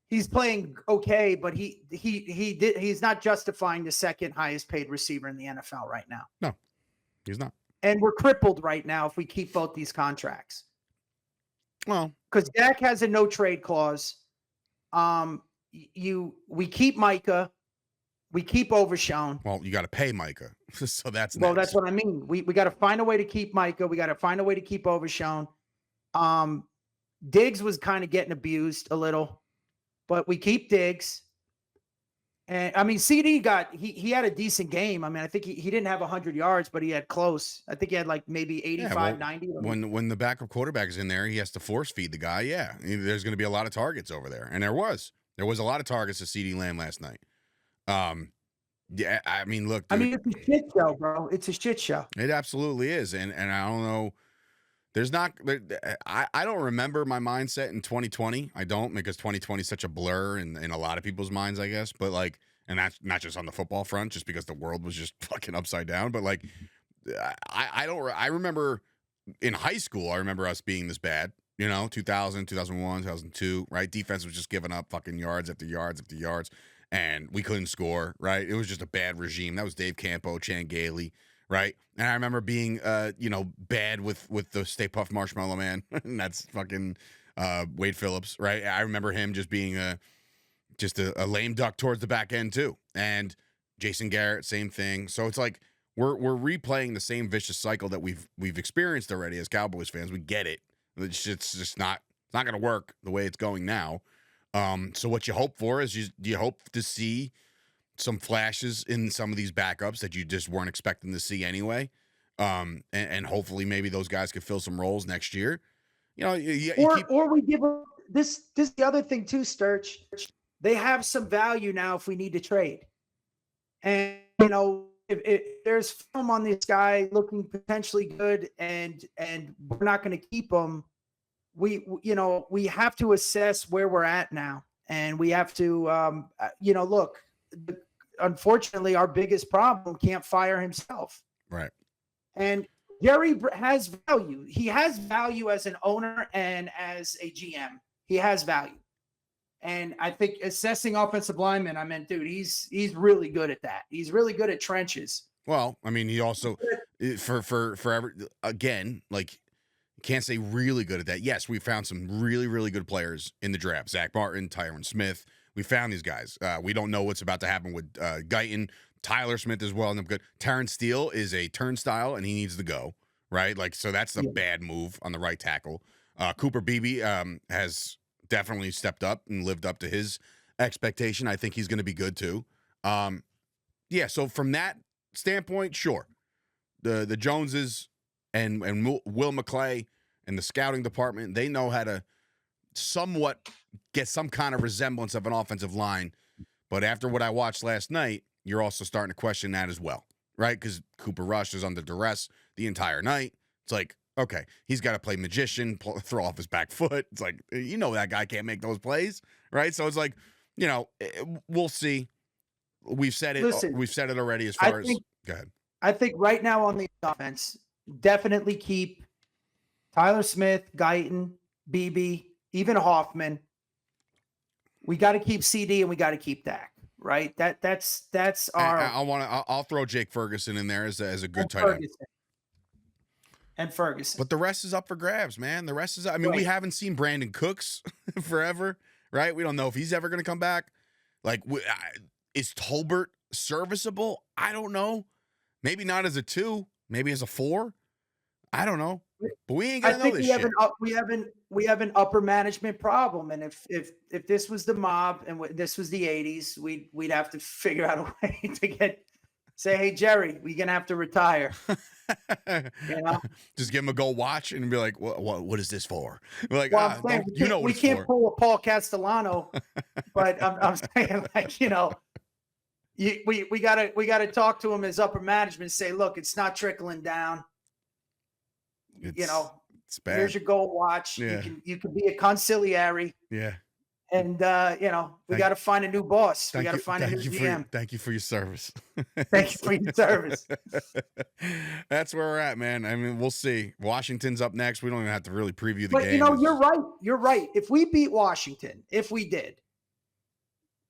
he's playing okay, but he's not justifying the second highest paid receiver in the NFL right now. No, he's not. And we're crippled right now if we keep both these contracts. Well, because Dak has a no trade clause. We keep Micah, we keep Overshown. Well, you got to pay Micah, so that's well, next. that's what I mean. We got to find a way to keep Micah. We got to find a way to keep Overshown. Diggs was kind of getting abused a little, but we keep Diggs. And I mean, CD he had a decent game. I mean, I think he didn't have 100 yards, but he had close. I think he had like maybe 85, 90. When the backup quarterback is in there, he has to force feed the guy. Yeah, there's going to be a lot of targets over there, and there was a lot of targets to CD Lamb last night. Yeah, I mean, look, dude, it's a shit show, bro. It's a shit show. It absolutely is, and I don't know. I don't remember my mindset in 2020. I don't, because 2020 is such a blur in a lot of people's minds, I guess. But like, and that's not just on the football front, just because the world was just fucking upside down. But like, I remember in high school, I remember us being this bad, 2000, 2001, 2002, right? Defense was just giving up fucking yards after yards after yards, and we couldn't score, right? It was just a bad regime. That was Dave Campo, Chan Gailey. Right. And I remember being, bad with the Stay Puft Marshmallow Man. And that's fucking Wade Phillips. Right. I remember him just being a lame duck towards the back end, too. And Jason Garrett, same thing. So it's like we're replaying the same vicious cycle that we've experienced already as Cowboys fans. We get it. It's just not going to work the way it's going now. So what you hope for is you hope to see some flashes in some of these backups that you just weren't expecting to see anyway. And hopefully maybe those guys could fill some roles next year. Or we give them this the other thing too, Sturch. They have some value now if we need to trade. And if there's film on this guy looking potentially good and we're not going to keep him, we have to assess where we're at now. And we have to look, unfortunately, our biggest problem can't fire himself. Right. And Jerry has value. He has value as an owner and as a GM. He has value. And I think assessing offensive linemen, dude, he's really good at that. He's really good at trenches. Well, I mean, he also can't say really good at that. Yes, we found some really, really good players in the draft. Zach Martin, Tyron Smith. We found these guys. We don't know what's about to happen with Guyton. Tyler Smith as well. And good. Terrence Steele is a turnstile, and he needs to go, right? Like, so that's the bad move on the right tackle. Cooper Beebe has definitely stepped up and lived up to his expectation. I think he's going to be good too. So from that standpoint, sure. The Joneses and Will McClay and the scouting department, they know how to somewhat get some kind of resemblance of an offensive line. But after what I watched last night, you're also starting to question that as well, right? Because Cooper Rush is under duress the entire night. It's like, okay, he's got to play magician, throw off his back foot. It's like, that guy can't make those plays, right? So it's like, we'll see. We've said it. Listen, we've said it already as far as. Go ahead. I think right now on the offense, definitely keep Tyler Smith, Guyton, BB, even Hoffman. We got to keep CD and we got to keep Dak, right? That's our. I'll throw Jake Ferguson in there as a good tight end. And Ferguson. But the rest is up for grabs, man. The rest is. I mean, we haven't seen Brandon Cooks forever, right? We don't know if he's ever going to come back. Like, is Tolbert serviceable? I don't know. Maybe not as a 2, maybe as a 4. I don't know. But we ain't gonna know this shit. We have an upper management problem, and if this was the mob and this was the 80s, we'd have to figure out a way to say, hey Jerry, we're gonna have to retire. You know? Just give him a go watch and be like, what is this for? We're like, well, we can't pull a Paul Castellano, but I'm saying, like, you know, we gotta talk to him as upper management. Say, look, it's not trickling down. You know, it's bad. Here's your goal watch. Yeah. You can be a conciliary. Yeah. And you know, we got to find a new boss. We got to find a new GM. Thank you for your service. Thank you for your service. That's where we're at, man. I mean, we'll see. Washington's up next. We don't even have to really preview the game. But you know, you're right. You're right. If we beat Washington, if we did,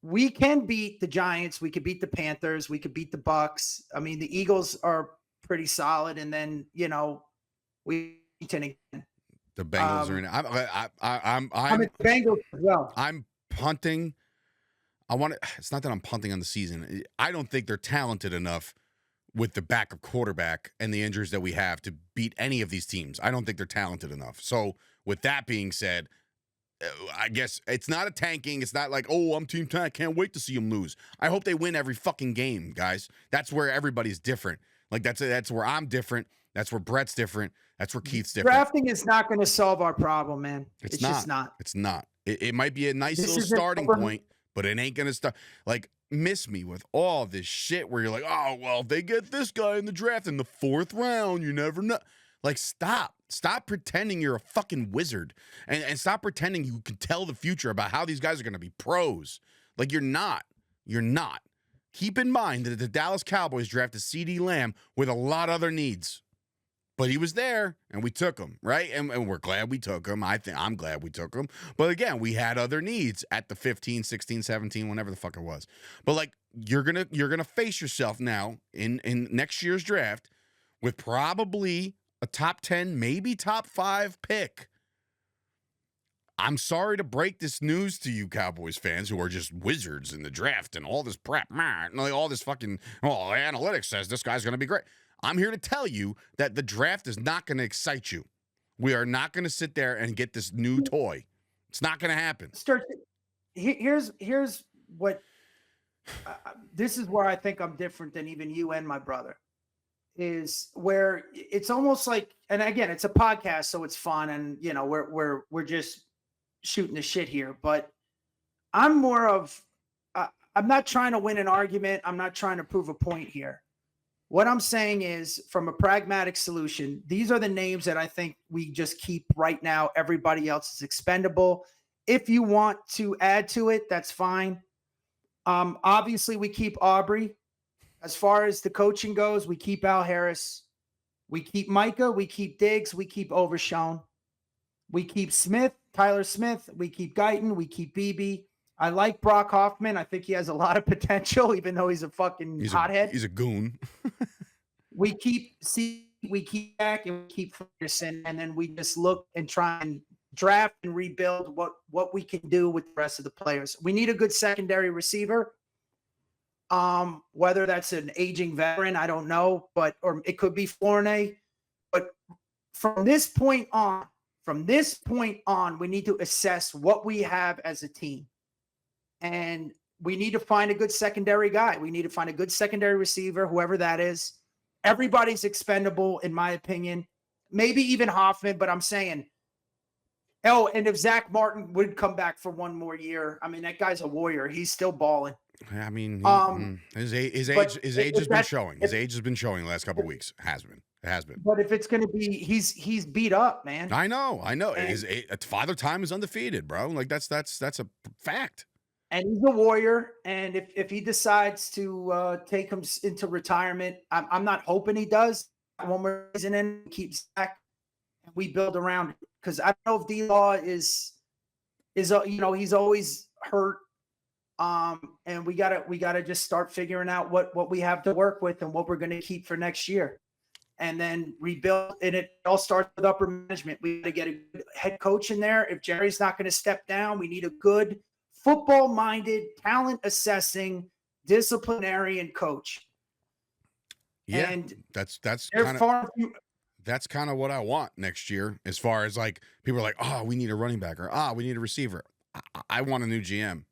we can beat the Giants. We could beat the Panthers. We could beat the Bucks. I mean, the Eagles are pretty solid. And then, you know, again. The Bengals are in. I'm the Bengals as well. I'm punting. It's not that I'm punting on the season. I don't think they're talented enough with the backup quarterback and the injuries that we have to beat any of these teams. I don't think they're talented enough. So with that being said, I guess it's not a tanking. It's not like, oh, I'm team tank. Can't wait to see them lose. I hope they win every fucking game, guys. That's where everybody's different. Like that's where I'm different. That's where Brett's different. That's where Keith's different. Drafting is not going to solve our problem, man. It's just not. It's not. It might be a nice little starting point, but it ain't going to start. Like, miss me with all this shit where you're like, oh, well, if they get this guy in the draft in the 4th round, you never know. Like, stop. Stop pretending you're a fucking wizard. And stop pretending you can tell the future about how these guys are going to be pros. Like, you're not. You're not. Keep in mind that the Dallas Cowboys drafted CeeDee Lamb with a lot of other needs. But he was there, and we took him, right? And we're glad we took him. I'm glad we took him. But again, we had other needs at the 15, 16, 17, whenever the fuck it was. But like, you're gonna face yourself now in next year's draft with probably a top 10, maybe top 5 pick. I'm sorry to break this news to you Cowboys fans who are just wizards in the draft and all this prep, man, like all this fucking, analytics says this guy's gonna be great. I'm here to tell you that the draft is not going to excite you. We are not going to sit there and get this new toy. It's not going to happen. Here's what this is where I think I'm different than even you and my brother. Is where it's almost like, and again, it's a podcast, so it's fun, and you know, we're just shooting the shit here. But I'm more of I'm not trying to win an argument. I'm not trying to prove a point here. What I'm saying is, from a pragmatic solution, these are the names that I think we just keep right now. Everybody else is expendable. If you want to add to it, that's fine. Obviously, we keep Aubrey. As far as the coaching goes, we keep Al Harris. We keep Micah. We keep Diggs. We keep Overshown. We keep Smith, Tyler Smith. We keep Guyton. We keep BB. I like Brock Hoffman. I think he has a lot of potential, even though he's a fucking hothead. He's a goon. we keep Dak and we keep Ferguson, and then we just look and try and draft and rebuild what we can do with the rest of the players. We need a good secondary receiver. Whether that's an aging veteran, I don't know, or it could be Fournette. But from this point on, we need to assess what we have as a team. And we need to find a good secondary guy. We need to find a good secondary receiver, whoever that is. Everybody's expendable, in my opinion. Maybe even Hoffman, but I'm saying, and if Zach Martin would come back for one more year, I mean, that guy's a warrior. He's still balling. I mean, his age has been showing. His age has been showing the last couple of weeks. It has been. But if it's going to be, he's beat up, man. I know. His Father Time is undefeated, bro. Like that's a fact. And he's a warrior. And if he decides to take him into retirement, I'm not hoping he does. One more season in, keep Zach and we build around it. Because I don't know if D-Law is he's always hurt. And we gotta just start figuring out what we have to work with and what we're gonna keep for next year, and then rebuild. And it all starts with upper management. We got to get a good head coach in there. If Jerry's not going to step down, we need a good football-minded, talent-assessing, disciplinarian coach. Yeah, and that's kind of what I want next year. As far as like people are like, oh, we need a running back, or we need a receiver. I want a new GM.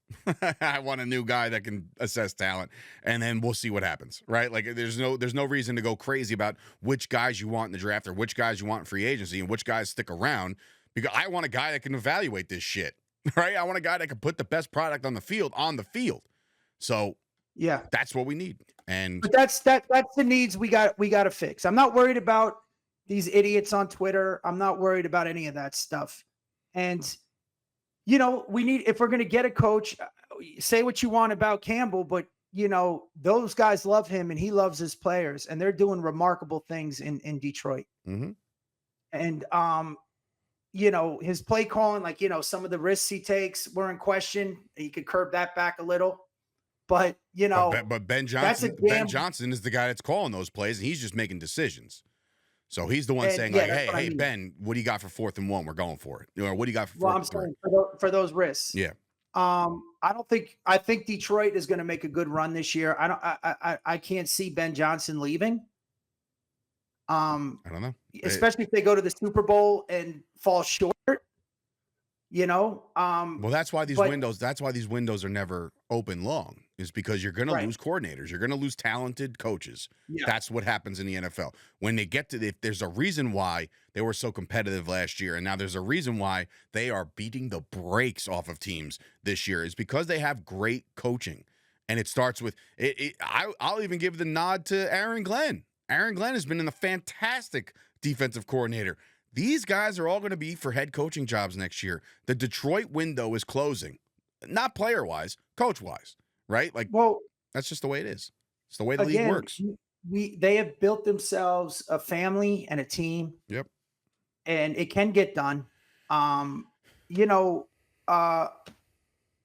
I want a new guy that can assess talent, and then we'll see what happens, right? Like there's no reason to go crazy about which guys you want in the draft or which guys you want in free agency and which guys stick around, because I want a guy that can evaluate this shit, right? I want a guy that can put the best product on the field. So yeah, that's what we need. And but that's the needs we got to fix. I'm not worried about these idiots on Twitter. I'm not worried about any of that stuff. And we need, if we're going to get a coach, say what you want about Campbell, but those guys love him and he loves his players, and they're doing remarkable things in Detroit. Mm-hmm. And, his play calling, like, some of the risks he takes were in question. He could curb that back a little, but but Ben Johnson is the guy that's calling those plays, and he's just making decisions. So he's the one saying, like, hey, Ben, what do you got for 4th and 1? We're going for it. What do you got for 4th and 3? For those risks. Yeah. I think Detroit is going to make a good run this year. I can't see Ben Johnson leaving. I don't know. Especially if they go to the Super Bowl and fall short. Well, that's why these windows are never open long, is because you're going to lose coordinators. You're going to lose talented coaches. Yeah. That's what happens in the NFL. When they get to, if there's a reason why they were so competitive last year, and now there's a reason why they are beating the brakes off of teams this year, is because they have great coaching. And it starts with, I'll even give the nod to Aaron Glenn. Aaron Glenn has been a fantastic defensive coordinator. These guys are all going to be for head coaching jobs next year. The Detroit window is closing, not player-wise, coach-wise, right? Like, well, that's just the way it is. It's the way the league works. They have built themselves a family and a team. Yep. And it can get done. And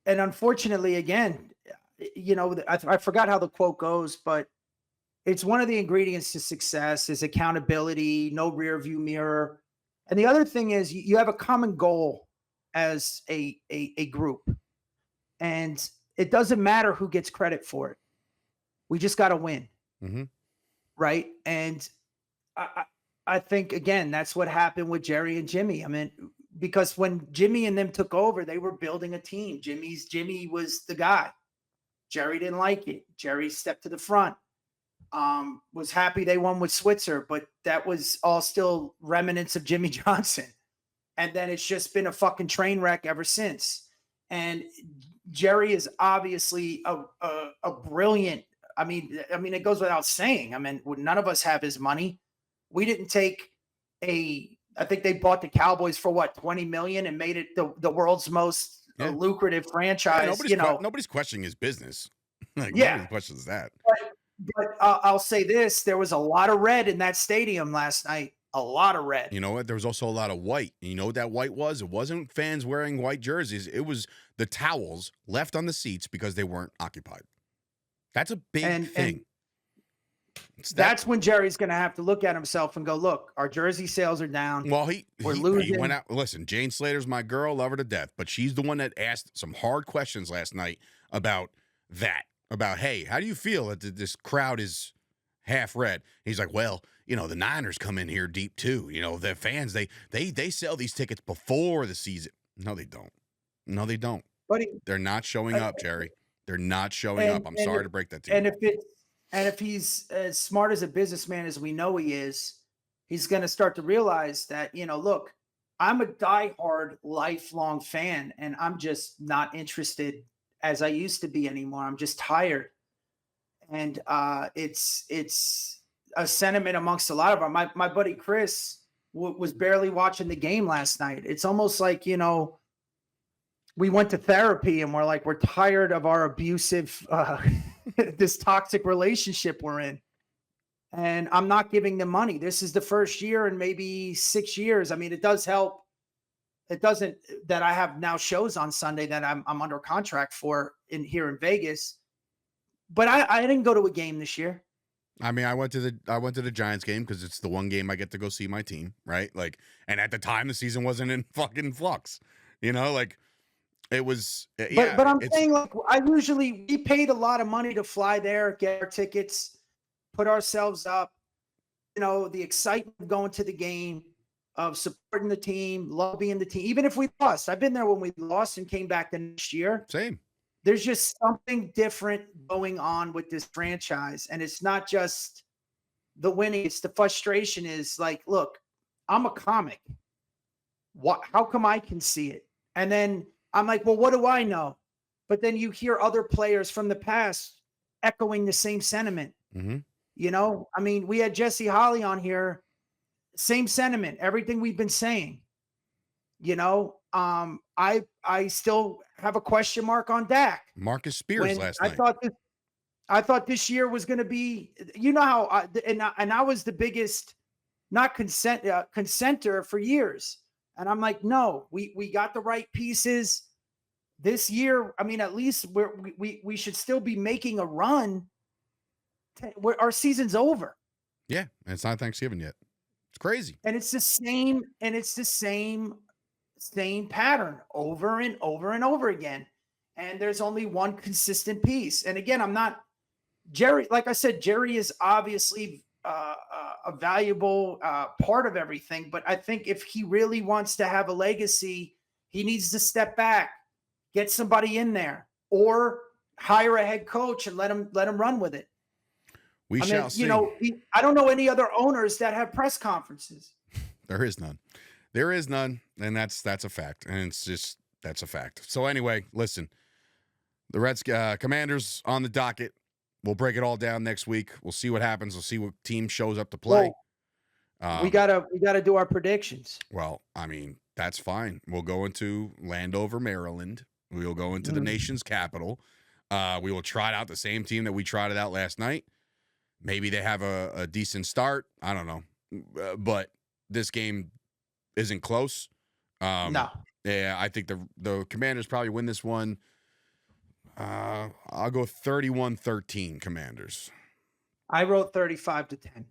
unfortunately, again, I forgot how the quote goes, but it's one of the ingredients to success is accountability, no rear view mirror. And the other thing is you have a common goal as a group, and it doesn't matter who gets credit for it. We just got to win. Mm-hmm. Right. And I think, again, that's what happened with Jerry and Jimmy. I mean, because when Jimmy and them took over, they were building a team. Jimmy was the guy. Jerry didn't like it. Jerry stepped to the front. Was happy they won with Switzer, but that was all still remnants of Jimmy Johnson. And then it's just been a fucking train wreck ever since. And Jerry is obviously a brilliant. I mean, it goes without saying. I mean, none of us have his money. We didn't take I think they bought the Cowboys for what, $20 million, and made it the world's most lucrative franchise. Yeah, nobody's questioning his business. Nobody questions that. But I'll say this: there was a lot of red in that stadium last night. A lot of red. You know what? There was also a lot of white. You know what that white was? It wasn't fans wearing white jerseys. It was the towels left on the seats because they weren't occupied. That's a big thing. That's when Jerry's going to have to look at himself and go, look, our jersey sales are down. Well, we're losing. He went out. Listen, Jane Slater's my girl, love her to death, but she's the one that asked some hard questions last night about that. About, hey, how do you feel that this crowd is half red? He's like, well, the Niners come in here deep too. The fans, they sell these tickets before the season. No, they don't. No, they don't. Buddy, they're not showing up, Jerry. They're not showing up. I'm sorry to break that to you. And if he's as smart as a businessman as we know he is, he's going to start to realize that, look, I'm a diehard lifelong fan, and I'm just not interested as I used to be anymore. I'm just tired. And it's a sentiment amongst a lot of our, my buddy Chris was barely watching the game last night. It's almost like, we went to therapy and we're tired of our abusive, this toxic relationship we're in. and I'm not giving them money. This is the first year in maybe 6 years. I mean, it does help. It doesn't that I have now shows on Sunday that I'm under contract for here in Vegas, but I didn't go to a game this year. I mean, I went to the Giants game because it's the one game I get to go see my team, right? Like, and at the time the season wasn't in fucking flux, like it was. But I'm saying, like, we paid a lot of money to fly there, get our tickets, put ourselves up, the excitement of going to the game, of supporting the team, love being the team, even if we lost. I've been there when we lost and came back the next year. Same. There's just something different going on with this franchise. And it's not just the winning. It's the frustration is like, look, I'm a comic. How come I can see it? And then I'm like, well, what do I know? But then you hear other players from the past echoing the same sentiment. Mm-hmm. I mean, we had Jesse Holly on here. Same sentiment, everything we've been saying. I still have a question mark on Dak. Marcus Spears last night. I thought this year was going to be, how, I was the biggest, not consenter for years. And I'm like, no, we got the right pieces this year. I mean, at least we should still be making a run. Our season's over. Yeah, and it's not Thanksgiving yet. It's crazy. And it's the same pattern over and over and over again. And there's only one consistent piece. And again, I'm not Jerry. Like I said, Jerry is obviously a valuable part of everything. But I think if he really wants to have a legacy, he needs to step back, get somebody in there, or hire a head coach and let him run with it. We shall see. I don't know any other owners that have press conferences. There is none, and that's a fact, and that's a fact. So anyway, listen, the Commanders on the docket. We'll break it all down next week. We'll see what happens. We'll see what team shows up to play. We gotta do our predictions. Well, I mean, that's fine. We'll go into Landover, Maryland. We'll go into the nation's capital. We will try out the same team that we tried it out last night. Maybe they have a decent start. I don't know. But this game isn't close. No. Yeah, I think the Commanders probably win this one. I'll go 31-13 Commanders. I wrote 35-10.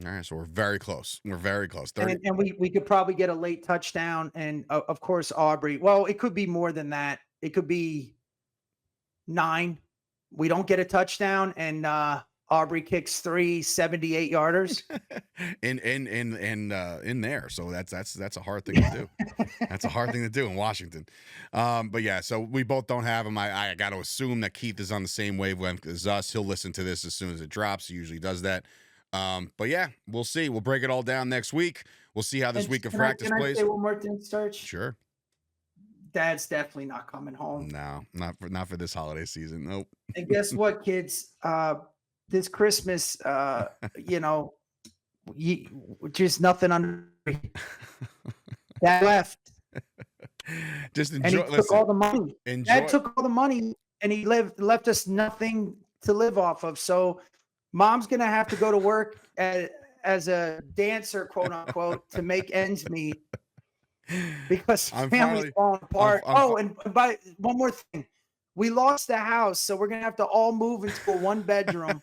All right, so we're very close. We're very close. And we could probably get a late touchdown. And, of course, Aubrey. Well, it could be more than that. It could be 9. We don't get a touchdown, and Aubrey kicks 3 78-yarders in there. So that's a hard thing to do. That's a hard thing to do in Washington. But yeah, so we both don't have him. I got to assume that Keith is on the same wavelength as us. He'll listen to this as soon as it drops. He usually does that. But yeah, we'll see. We'll break it all down next week. We'll see how this week of practice plays. Can I say one more thing, Sturch? Sure. Dad's definitely not coming home. No, not for this holiday season. Nope. And guess what, kids? This Christmas, just nothing under. Dad left. Just enjoy. And he took all the money. Dad took all the money, and he left us nothing to live off of. So, Mom's gonna have to go to work as a dancer, quote unquote, to make ends meet because family's falling apart. And by one more thing. We lost the house, so we're going to have to all move into a 1-bedroom.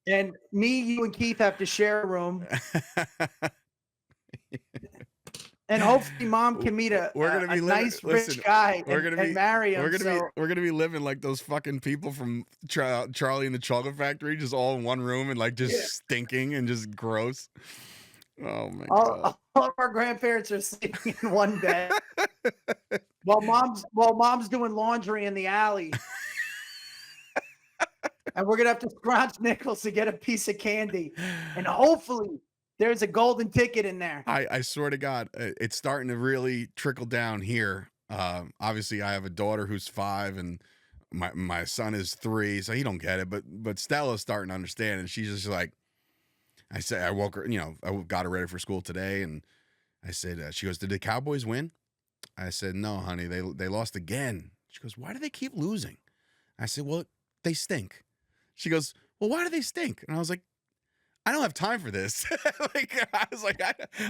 And me, you, and Keith have to share a room. And hopefully Mom can meet a nice, rich guy and marry him. We're gonna be living like those fucking people from Charlie and the Chocolate Factory, just all in one room and like just stinking and just gross. Oh, my God. All of our grandparents are sleeping in one bed. While mom's doing laundry in the alley. And we're going to have to scrounge nickels to get a piece of candy. And hopefully there's a golden ticket in there. I swear to God, it's starting to really trickle down here. Obviously, I have a daughter who's 5 and my son is 3, so he don't get it. But Stella's starting to understand, and she's just like, I woke her, I got her ready for school today, and I said, she goes, did the Cowboys win? I said, no, honey, they lost again. She goes, why do they keep losing? I said, well, they stink. She goes, well, why do they stink? And I was like, I don't have time for this. I was like,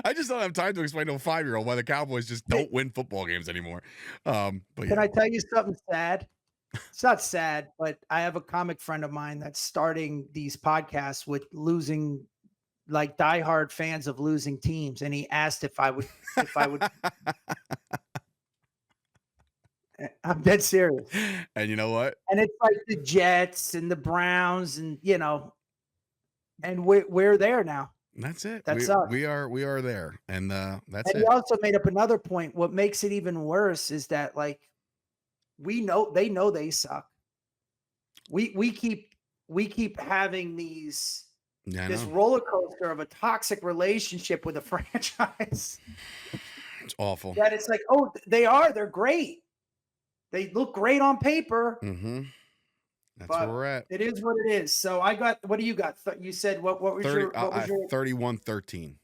I just don't have time to explain to a 5-year-old why the Cowboys just don't win football games anymore. But Can I tell you something sad? It's not sad, but I have a comic friend of mine that's starting these podcasts with losing, like diehard fans of losing teams, and he asked if I would. I'm dead serious. And you know what? And it's like the Jets and the Browns, and and we're there now. That's it. That sucks. We are there, and that's and it. He also made up another point. What makes it even worse is that they know they suck. We keep having this roller coaster of a toxic relationship with a franchise. It's awful. That it's like, they're great. They look great on paper. Mm-hmm. That's where we're at. It is what it is. So what do you got? You said what was 30, your 31-13.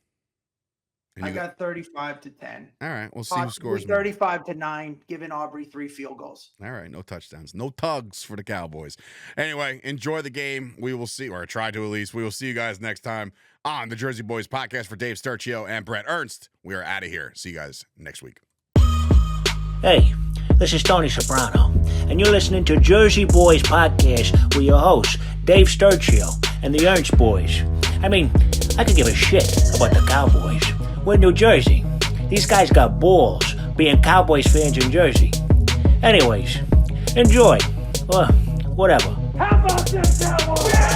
I got 35-10. All right, we'll see who scores. 35-9, giving Aubrey 3 field goals. All right, no touchdowns, no tugs for the Cowboys. Anyway, enjoy the game. We will see, or try to at least. We will see you guys next time on the Jersey Boyz Podcast. For Dave Sturchio and Bret Ernst, we are out of here. See you guys next week. Hey, this is Tony Soprano, and you're listening to Jersey Boyz Podcast with your hosts, Dave Sturchio and the Ernst Boys. I mean, I could give a shit about the Cowboys. We're in New Jersey. These guys got balls being Cowboys fans in Jersey. Anyways, enjoy. Whatever. How about this, Cowboys?